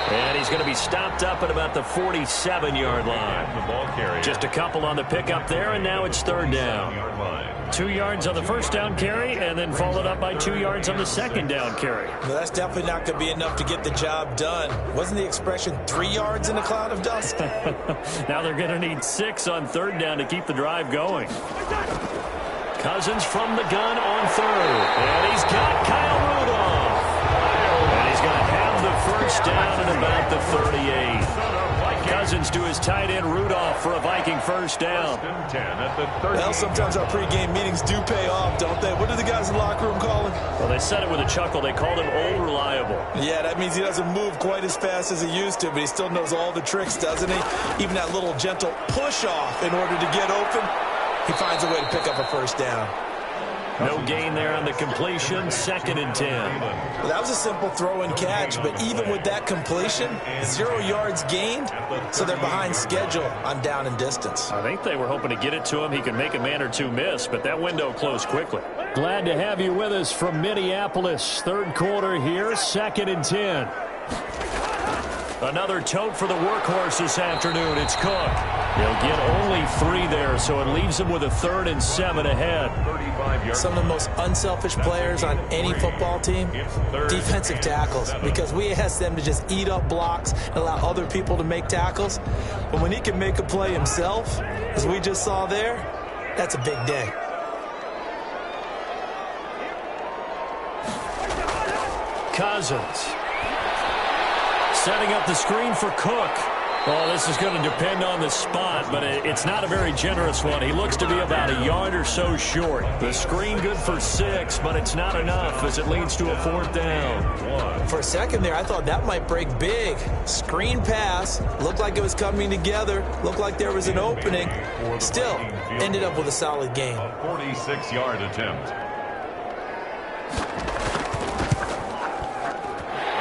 And he's going to be stopped up at about the 47-yard line. The ball carrier. Just a couple on the pickup there, and now it's 3rd down. 2 yards on the 1st down carry, and then followed up by 2 yards on the 2nd down carry. Well, that's definitely not going to be enough to get the job done. Wasn't the expression 3 yards in a cloud of dust? Now they're going to need 6 on 3rd down to keep the drive going. Cousins from the gun on 3rd. And he's got Kyle Rudolph. And he's going to have the 1st down at about the 38. Cousins to his tight end Rudolph for a Viking 1st down. Well, sometimes our pregame meetings do pay off, don't they? What do the guys in the locker room call him? Well, they said it with a chuckle. They called him Old Reliable. Yeah, that means he doesn't move quite as fast as he used to, but he still knows all the tricks, doesn't he? Even that little gentle push-off in order to get open, he finds a way to pick up a 1st down. No gain there on the completion, 2nd and 10. Well, that was a simple throw and catch, but even with that completion, 0 yards gained, so they're behind schedule on down and distance. I think they were hoping to get it to him. He could make a man or two miss, but that window closed quickly. Glad to have you with us from Minneapolis. 3rd quarter here, 2nd and 10. Another tote for the workhorse this afternoon. It's Cook. He'll get only 3 there, so it leaves him with a 3rd and 7 ahead. Some of the most unselfish players on any football team, defensive tackles, because we ask them to just eat up blocks and allow other people to make tackles. But when he can make a play himself, as we just saw there, that's a big day. Cousins. Setting up the screen for Cook. Well, this is going to depend on the spot, but it's not a very generous one. He looks to be about a yard or so short. The screen good for 6, but it's not enough as it leads to a 4th down. For a second there, I thought that might break big. Screen pass. Looked like it was coming together. Looked like there was an opening. Still, ended up with a solid gain. A 46-yard attempt.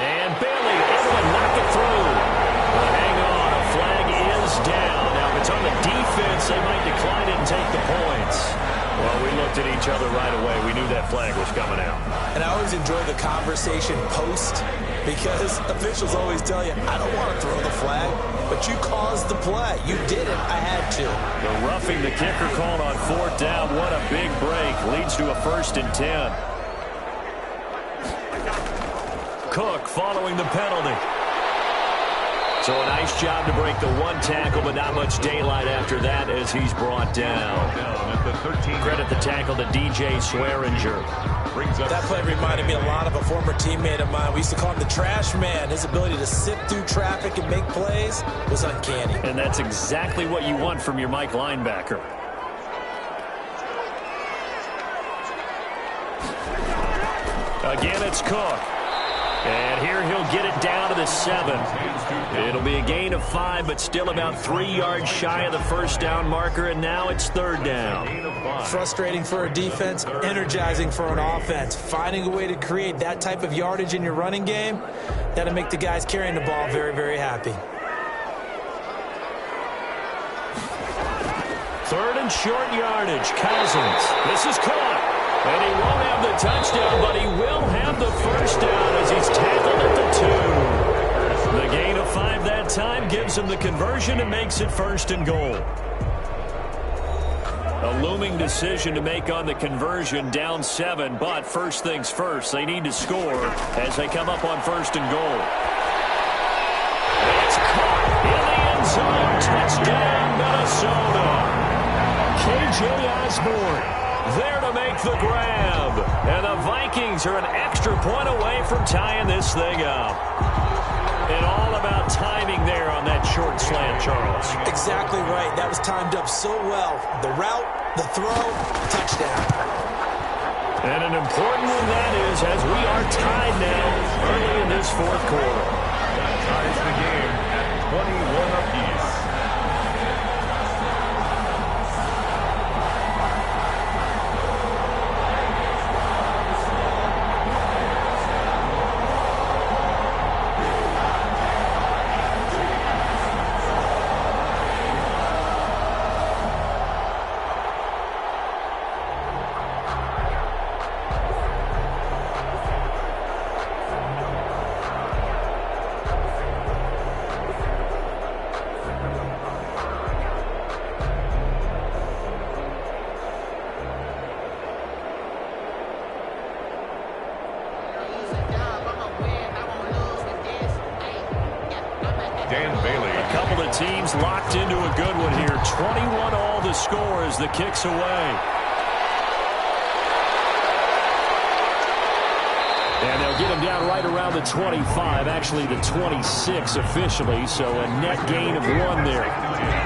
And Bailey able to knock it through. But hang on, a flag is down. Now, if it's on the defense, they might decline it and take the points. Well, we looked at each other right away. We knew that flag was coming out. And I always enjoy the conversation post because officials always tell you, I don't want to throw the flag, but you caused the play. You did it. I had to. The roughing the kicker called on 4th down. What a big break. Leads to a 1st and 10. Cook following the penalty. So a nice job to break the 1 tackle, but not much daylight after that as he's brought down. Credit the tackle to DJ Swearinger. That play reminded me a lot of a former teammate of mine. We used to call him the trash man. His ability to sift through traffic and make plays was uncanny. And that's exactly what you want from your Mike linebacker. Again, it's Cook. And here he'll get it down to the the 7. It'll be a gain of 5, but still about 3 yards shy of the first down marker, and now it's 3rd down. Frustrating for a defense, energizing for an offense. Finding a way to create that type of yardage in your running game, that'll make the guys carrying the ball very, very happy. 3rd and short yardage. Cousins. This is caught. And he won't have the touchdown, but he will have the first down as he's tackled at the 2. The gain of 5 that time gives him the conversion and makes it 1st and goal. A looming decision to make on the conversion, down 7, but first things first, they need to score as they come up on 1st and goal. It's caught in the end zone. Touchdown, Minnesota. K.J. Osborne there to make the grab. And the Vikings are an extra point away from tying this thing up. And all about timing there on that short slant, Charles. Exactly right. That was timed up so well. The route, the throw, touchdown. And an important one that is, as we are tied now early in this 4th quarter. That ties the game at 21 apiece. Teams locked into a good one here. 21 all the score as the kick's away. And they'll get him down right around the 25, actually the 26 officially, so a net gain of 1 there.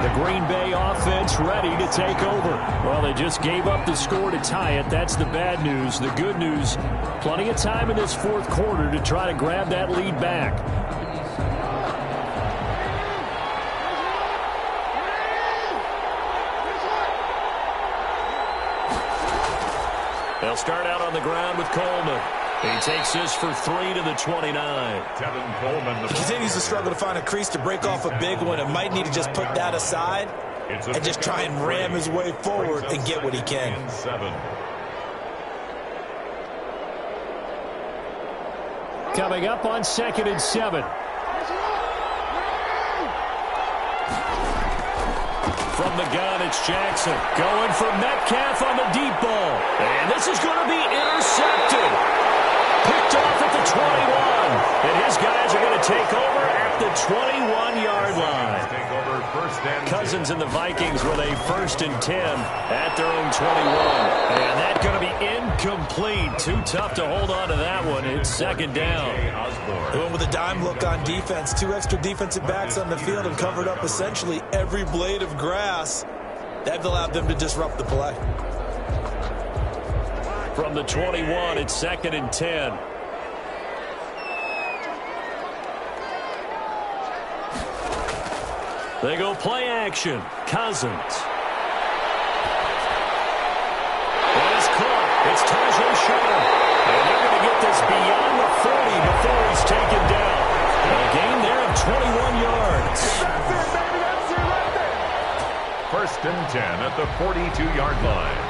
The Green Bay offense ready to take over. Well, they just gave up the score to tie it. That's the bad news. The good news, plenty of time in this 4th quarter to try to grab that lead back. They'll start out on the ground with Coleman. He takes this for 3 to the 29. Tevin Coleman. He continues to struggle to find a crease to break off a big one and might need to just put that aside and just try and ram his way forward and get what he can. 7. Coming up on 2nd and 7. From the gun, it's Jackson. Going for Metcalf on the deep ball. And this is going to be intercepted. Picked off at the 21. And his guys are going to take over at the 21-yard line. Take over 1st and 10. Cousins and the Vikings with a 1st and 10 at their own 21. And that's going to be incomplete. Too tough to hold on to that one. It's 2nd down. They went with a dime look on defense. 2 extra defensive backs on the field and covered up essentially every blade of grass. That allowed them to disrupt the play. From the 21, it's 2nd and 10. They go play action. Cousins. And it's caught. It's Tajay Sharp. And they're going to get this beyond the 40 before he's taken down. A gain there of 21 yards. That's it, baby. That's it right there. 1st and 10 at the 42-yard line.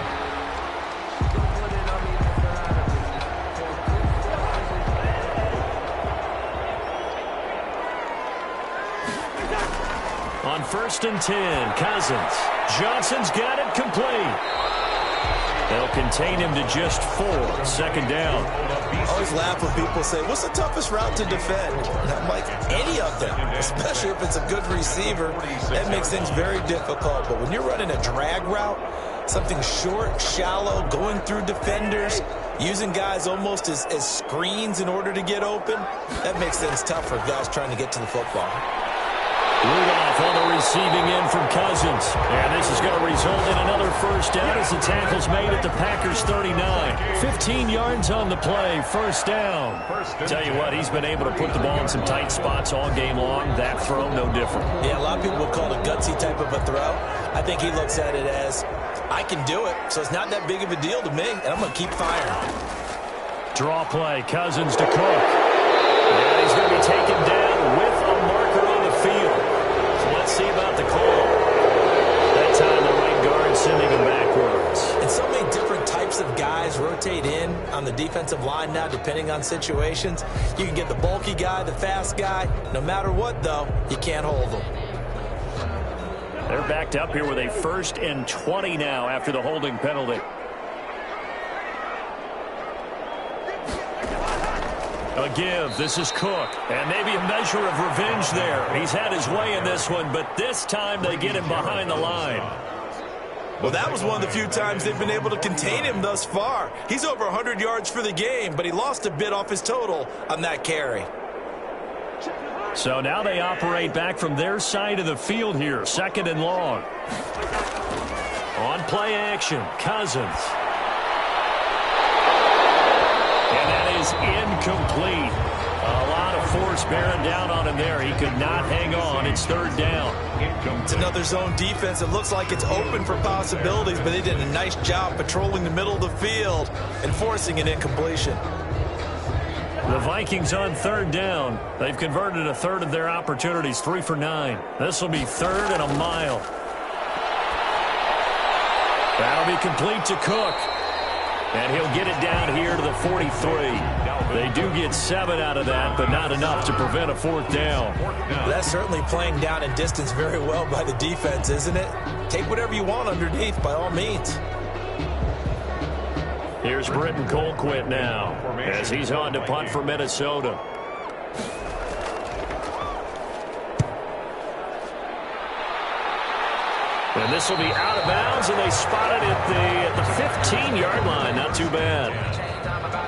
On 1st and 10, Cousins. Johnson's got it complete. They'll contain him to just 4. 2nd down. I always laugh when people say, what's the toughest route to defend? And I'm like, any of them, especially if it's a good receiver. That makes things very difficult. But when you're running a drag route, something short, shallow, going through defenders, using guys almost as screens in order to get open, that makes things tough for guys trying to get to the football. Rudolph on the receiving end from Cousins. And this is going to result in another first down as the tackle's made at the Packers 39. 15 yards on the play, first down. Tell you what, he's been able to put the ball in some tight spots all game long. That throw, no different. Yeah, a lot of people would call it a gutsy type of a throw. I think he looks at it as, I can do it, so it's not that big of a deal to me, and I'm going to keep firing. Draw play, Cousins to Cook. And he's going to be taken down with a marker on the field. So let's see about the call. That time the right guard sending him backwards. And so many different types of guys rotate in on the defensive line now, depending on situations. You can get the bulky guy, the fast guy. No matter what, though, you can't hold them. They're backed up here with a 1st and 20 now after the holding penalty. A give. This is Cook. And maybe a measure of revenge there. He's had his way in this one, but this time they get him behind the line. Well, that was one of the few times they've been able to contain him thus far. He's over 100 yards for the game, but he lost a bit off his total on that carry. So now they operate back from their side of the field here, 2nd and long. On play action, Cousins. And that is incomplete. A lot of force bearing down on him there. He could not hang on. It's 3rd down. It's another zone defense. It looks like it's open for possibilities, but they did a nice job patrolling the middle of the field and forcing an incompletion. The Vikings on 3rd down. They've converted a 1/3 of their opportunities, 3 for 9. This will be 3rd and a mile. That'll be complete to Cook. And he'll get it down here to the 43. They do get 7 out of that, but not enough to prevent a 4th down. That's certainly playing down in distance very well by the defense, isn't it? Take whatever you want underneath, by all means. Here's Britton Colquitt now as he's on to punt for Minnesota. And this will be out of bounds, and they spot it at the 15-yard line. Not too bad.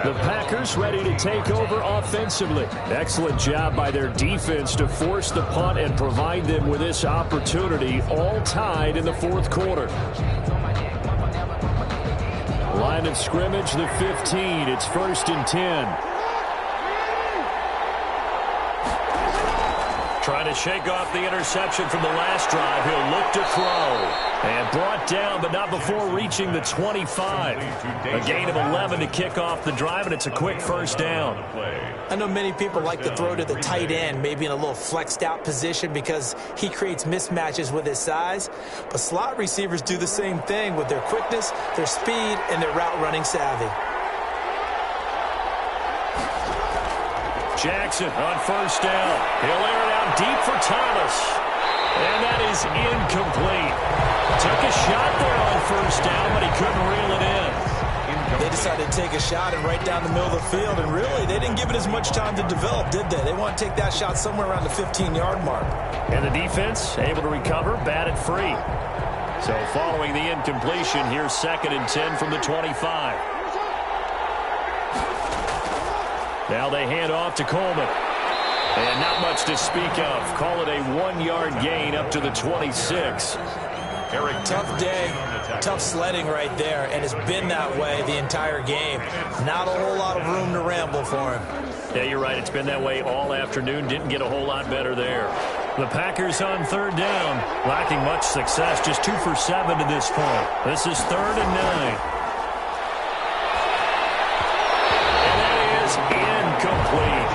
The Packers ready to take over offensively. Excellent job by their defense to force the punt and provide them with this opportunity, all tied in the 4th quarter. Line of scrimmage, the 15. It's 1st and 10. Trying to shake off the interception from the last drive. He'll look to throw. And brought down, but not before reaching the 25. A gain of 11 to kick off the drive, and it's a quick 1st down. I know many people like to throw to the tight end, maybe in a little flexed out position because he creates mismatches with his size. But slot receivers do the same thing with their quickness, their speed, and their route running savvy. Jackson on 1st down. He'll air it out deep for Thomas. And that is incomplete. Took a shot there on 1st down, but he couldn't reel it in. They decided to take a shot and right down the middle of the field, and really, they didn't give it as much time to develop, did they? They want to take that shot somewhere around the 15-yard mark. And the defense able to recover, batted free. So following the incompletion, here's 2nd and 10 from the 25. Now they hand off to Coleman. And not much to speak of. Call it a 1-yard gain up to the 26. Tough day, tough sledding right there, and it's been that way the entire game. Not a whole lot of room to ramble for him. Yeah, you're right. It's been that way all afternoon. Didn't get a whole lot better there. The Packers on 3rd down. Lacking much success. Just 2 for 7 to this point. This is 3rd and 9. And that is incomplete.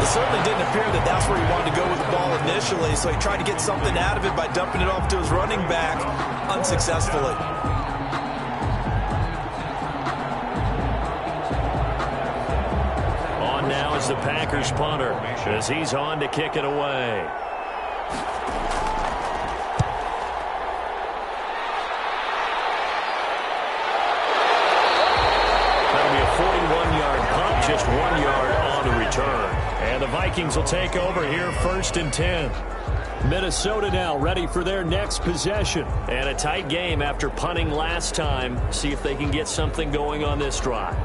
It certainly didn't appear that that's where he wanted to go with the ball initially, so he tried to get something out of it by dumping it off to his running back unsuccessfully. On now is the Packers punter as he's on to kick it away. That'll be a 41-yard punt, just 1 yard on the return. And the Vikings will take over here, 1st and 10. Minnesota now ready for their next possession. And a tight game after punting last time. See if they can get something going on this drive.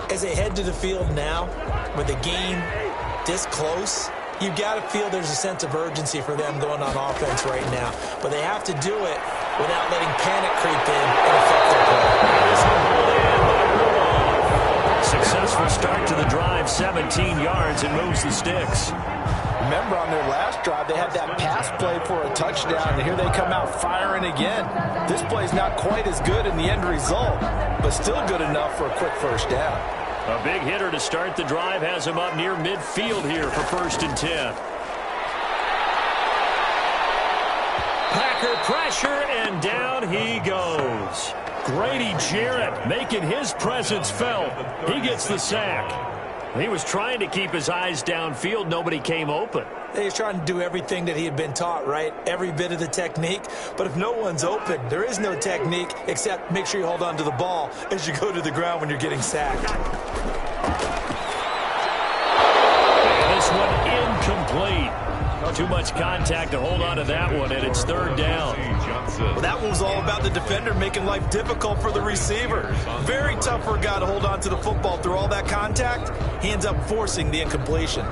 As they head to the field now, with the game this close, You've got to feel there's a sense of urgency for them going on offense right now. But they have to do it without letting panic creep in and affect their play. Successful start to the drive, 17 yards, and moves the sticks. Remember, on their last drive, they had that pass play for a touchdown, and here they come out firing again. This play's not quite as good in the end result, but still good enough for a quick first down. A big hitter to start the drive has him up near midfield here for 1st and 10. Packer pressure, and down he goes. Grady Jarrett making his presence felt. He gets the sack. He was trying to keep his eyes downfield. Nobody came open. He's trying to do everything that he had been taught, right? Every bit of the technique. But if no one's open, there is no technique except make sure you hold on to the ball as you go to the ground when you're getting sacked. And this one incomplete. Too much contact to hold on to that one, and it's 3rd down. Well, that one was all about the defender making life difficult for the receiver. Very tough for a guy to hold on to the football through all that contact. He ends up forcing the incompletion.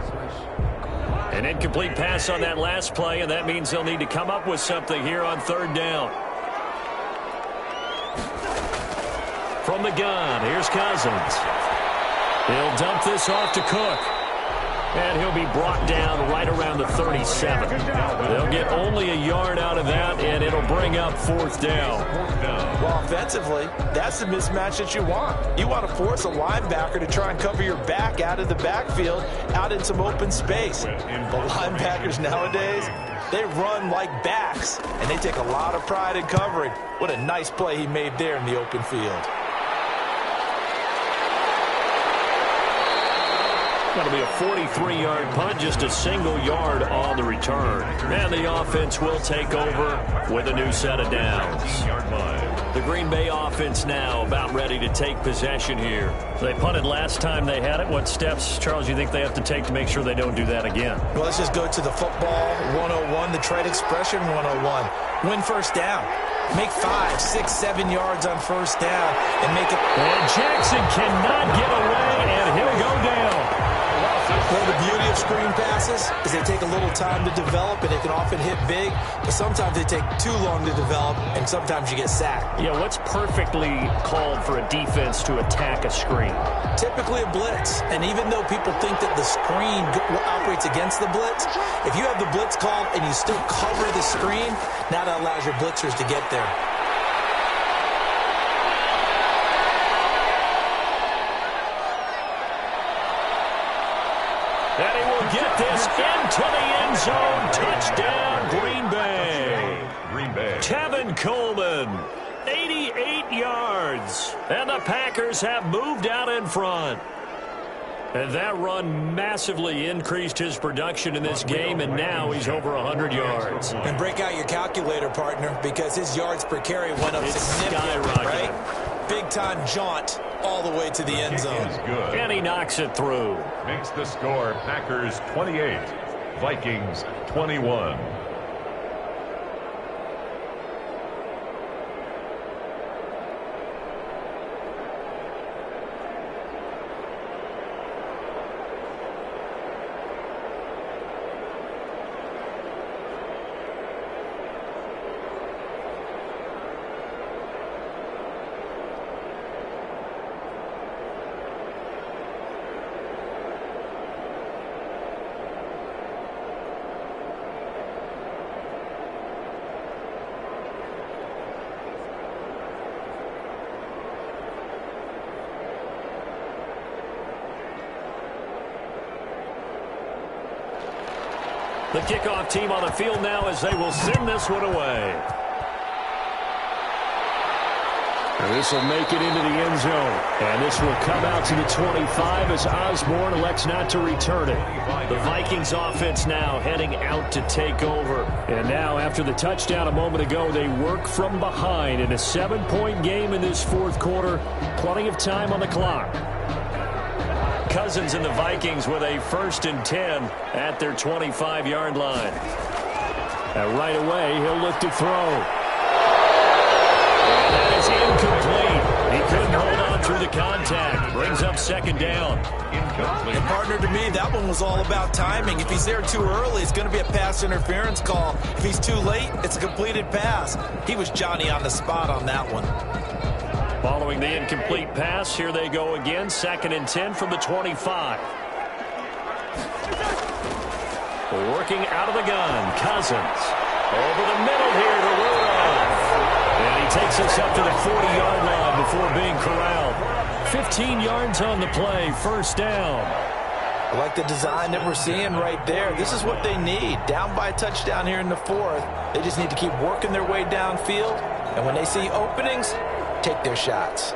An incomplete pass on that last play, and that means they'll need to come up with something here on 3rd down. From the gun, here's Cousins. He'll dump this off to Cook. And he'll be brought down right around the 37. They'll get only a yard out of that, and it'll bring up 4th down. Well, offensively, that's the mismatch that you want. You want to force a linebacker to try and cover your back out of the backfield, out in some open space. But linebackers nowadays, they run like backs, and they take a lot of pride in covering. What a nice play he made there in the open field. Going to be a 43-yard punt, just a single yard on the return. And the offense will take over with a new set of downs. The Green Bay offense now about ready to take possession here. They punted last time they had it. What steps, Charles, you think they have to take to make sure they don't do that again? Well, let's just go to the football 101, the trade expression 101. Win first down. Make 5, 6, 7 yards on first down and make it. And Jackson cannot get away, and he'll go down. Well, the beauty of screen passes is they take a little time to develop, and they can often hit big, but sometimes they take too long to develop, and sometimes you get sacked. Yeah, what's perfectly called for a defense to attack a screen? Typically a blitz, and even though people think that the screen operates against the blitz, if you have the blitz called and you still cover the screen, now that allows your blitzers to get there. And he will get this into the end zone. Touchdown, Green Bay. Tevin Coleman, 88 yards. And the Packers have moved out in front. And that run massively increased his production in this game, and now he's over 100 yards. And break out your calculator, partner, because his yards per carry went up significantly, right? Big-time jaunt all the way to the end zone. And he knocks it through. Makes the score Packers 28, Vikings 21. The kickoff team on the field now as they will send this one away. And this will make it into the end zone. And this will come out to the 25 as Osborne elects not to return it. The Vikings offense now heading out to take over. And now after the touchdown a moment ago, they work from behind in a 7-point game in this fourth quarter. Plenty of time on the clock. Cousins and the Vikings with a 1st and 10 at their 25-yard line. And right away, he'll look to throw. And that is incomplete. He couldn't hold on through the contact. Brings up second down. And partner, to me, that one was all about timing. If he's there too early, it's going to be a pass interference call. If he's too late, it's a completed pass. He was Johnny on the spot on that one. Following the incomplete pass, here they go again. 2nd and 10 from the 25. Working out of the gun, Cousins. Over the middle here to Rudolph. And he takes us up to the 40-yard line before being corralled. 15 yards on the play, first down. I like the design that we're seeing right there. This is what they need. Down by a touchdown here in the 4th. They just need to keep working their way downfield. And when they see openings, take their shots.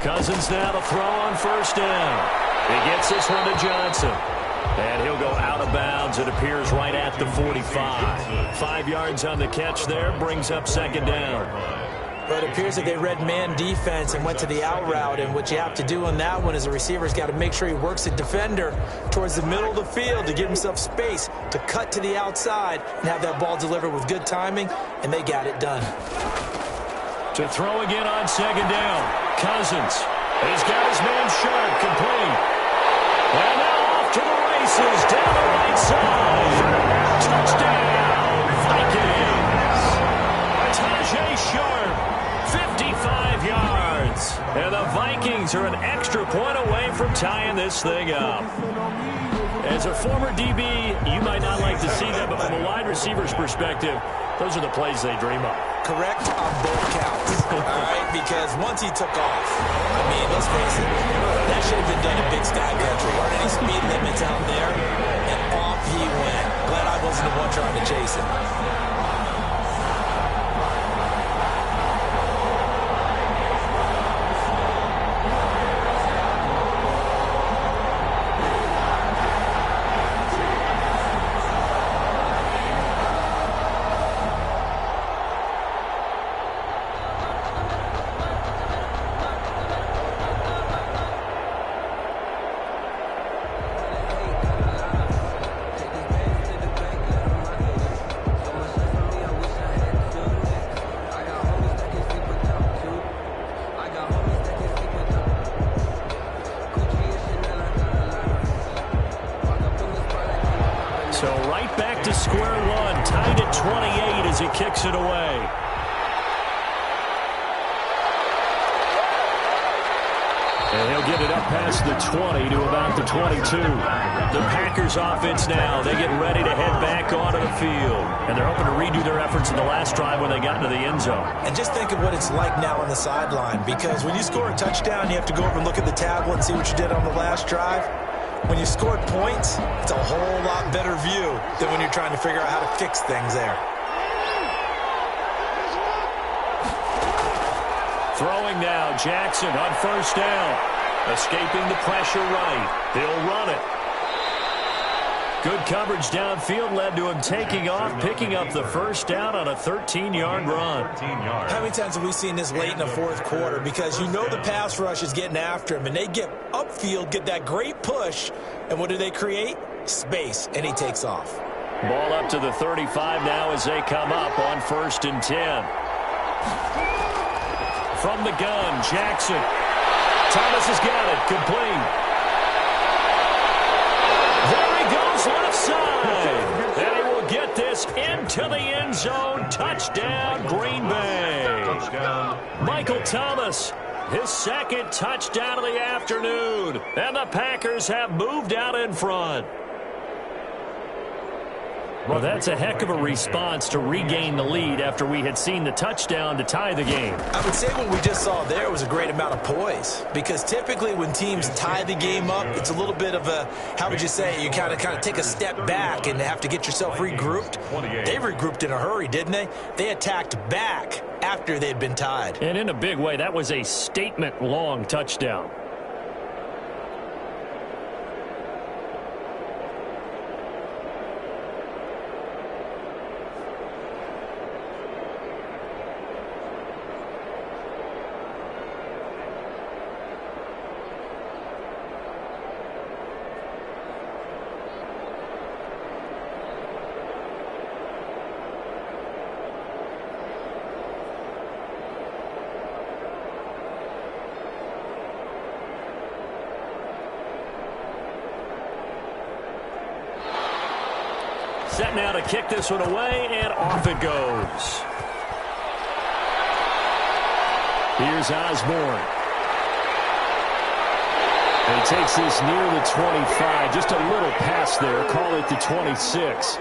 Cousins now to throw on first down. He gets this one to Johnson. And he'll go out of bounds. It appears right at the 45. 5 yards on the catch there. Brings up second down. But it appears that they read man defense and went to the out route. And what you have to do on that one is a receiver's got to make sure he works the defender towards the middle of the field to give himself space to cut to the outside and have that ball delivered with good timing. And they got it done. To throw again on second down. Cousins. He's got his man Sharp complete. And now off to the races down the right side. Touchdown, Vikings. Tajay Sharp, 55 yards. And the Vikings are an extra point away from tying this thing up. As a former DB, you might not like to see that, but from a wide receiver's perspective, those are the plays they dream of. Correct on both counts, all right? Because once he took off, I mean, let's face it, that should have been done in Big Sky Country. Aren't any speed limits out there? And off he went. Glad I wasn't the one trying to chase him. So right back to square one, tied at 28 as he kicks it away. And he'll get it up past the 20 to about the 22. The Packers offense now, they get ready to head back onto the field. And they're hoping to redo their efforts in the last drive when they got into the end zone. And just think of what it's like now on the sideline, because when you score a touchdown, you have to go over and look at the tablet and see what you did on the last drive. When you scored points, it's a whole lot better view than when you're trying to figure out how to fix things there. Throwing now, Jackson on first down. Escaping the pressure right. He'll run it. Good coverage downfield led to him taking off, picking up the first down on a 13-yard run. How many times have we seen this late in the 4th quarter? Because you know the pass rush is getting after him, and they get upfield, get that great push, and what do they create? Space, and he takes off. Ball up to the 35 now as they come up on 1st and 10. From the gun, Jackson. Thomas has got it, complete. There he goes left side. And he will get this into the end zone. Touchdown, Green Bay. Touchdown. Michael Thomas, his 2nd touchdown of the afternoon. And the Packers have moved out in front. Well, that's a heck of a response to regain the lead after we had seen the touchdown to tie the game. I would say what we just saw there was a great amount of poise, because typically when teams tie the game up, it's a little bit of a, how would you say, you kind of take a step back and have to get yourself regrouped. They regrouped in a hurry, didn't they? They attacked back after they'd been tied. And in a big way, that was a statement-long touchdown. Set now to kick this one away, and off it goes. Here's Osborne. And he takes this near the 25. Just a little pass there. Call it the 26.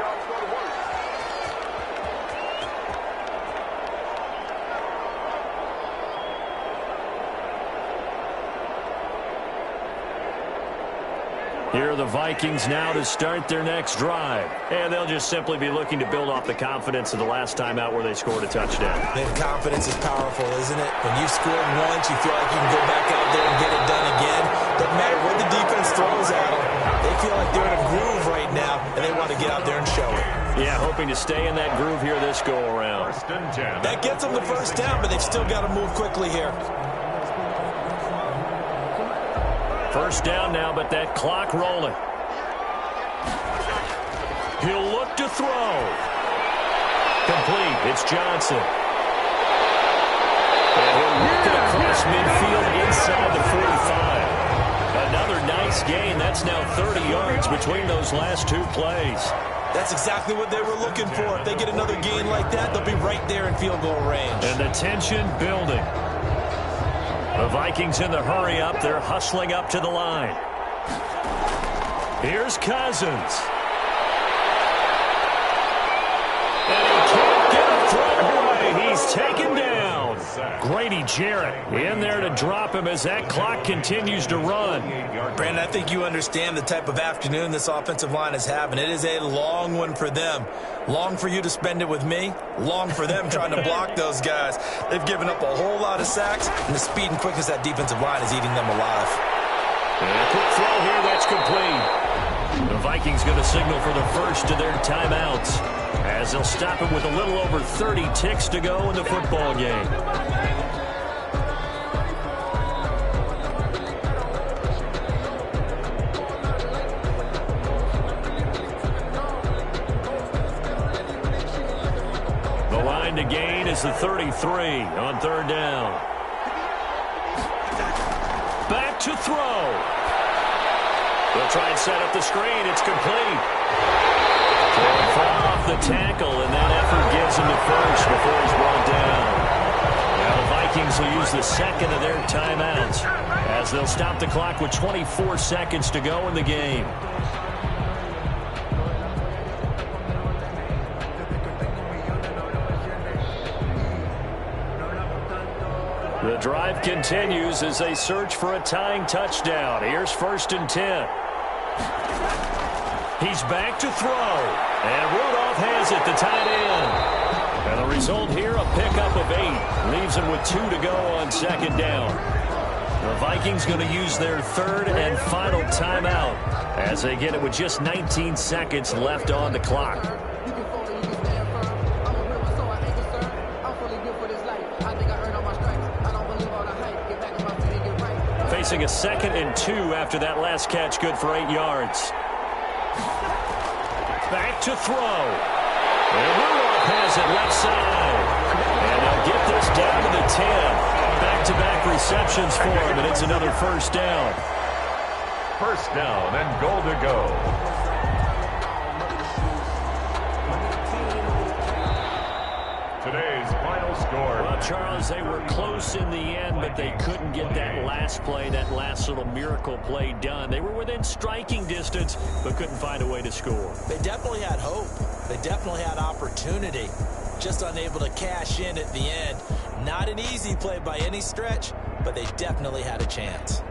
Here are the Vikings now to start their next drive. And they'll just simply be looking to build off the confidence of the last time out where they scored a touchdown. And confidence is powerful, isn't it? When you've scored once, you feel like you can go back out there and get it done again. Doesn't matter what the defense throws at them. They feel like they're in a groove right now, and they want to get out there and show it. Yeah, hoping to stay in that groove here this go-around. That gets them the first down, but they've still got to move quickly here. First down now, but that clock rolling. He'll look to throw. Complete. It's Johnson. And he'll work it across midfield inside the 45. Another nice gain. That's now 30 yards between those last two plays. That's exactly what they were looking for. If they get another gain like that, they'll be right there in field goal range. And the tension building. The Vikings in the hurry up. They're hustling up to the line. Here's Cousins. And he can't get a throw away. He's taken down. Grady Jarrett in there to drop him as that clock continues to run. Brandon, I think you understand the type of afternoon this offensive line is having. It is a long one for them. Long for you to spend it with me. Long for them trying to block those guys. They've given up a whole lot of sacks, and the speed and quickness of that defensive line is eating them alive. And a quick throw here, that's complete. The Vikings going to signal for the first of their timeouts as they'll stop it with a little over 30 ticks to go in the football game. The line to gain is the 33 on third down. Back to throw. They'll try and set up the screen. It's complete. Fall off the tackle, and that effort gives him the first before he's brought down. Now the Vikings will use the second of their timeouts as they'll stop the clock with 24 seconds to go in the game. The drive continues as they search for a tying touchdown. Here's first and 10. He's back to throw. And Rudolph has it, the tight end. And the result here, a pickup of 8. Leaves him with 2 to go on second down. The Vikings going to use their third and final timeout as they get it with just 19 seconds left on the clock. Facing a 2nd and 2 after that last catch, good for 8 yards. Back to throw. And Rudolph has it left side. And they'll get this down to the 10. Back-to-back receptions for him, and it's another first down. First down and goal to go. Today's final score. Well, Charles, they were close in the end, but they couldn't get that last play, that last little miracle play done. They were within striking distance, but couldn't find a way to score. They definitely had hope. They definitely had opportunity. Just unable to cash in at the end. Not an easy play by any stretch, but they definitely had a chance.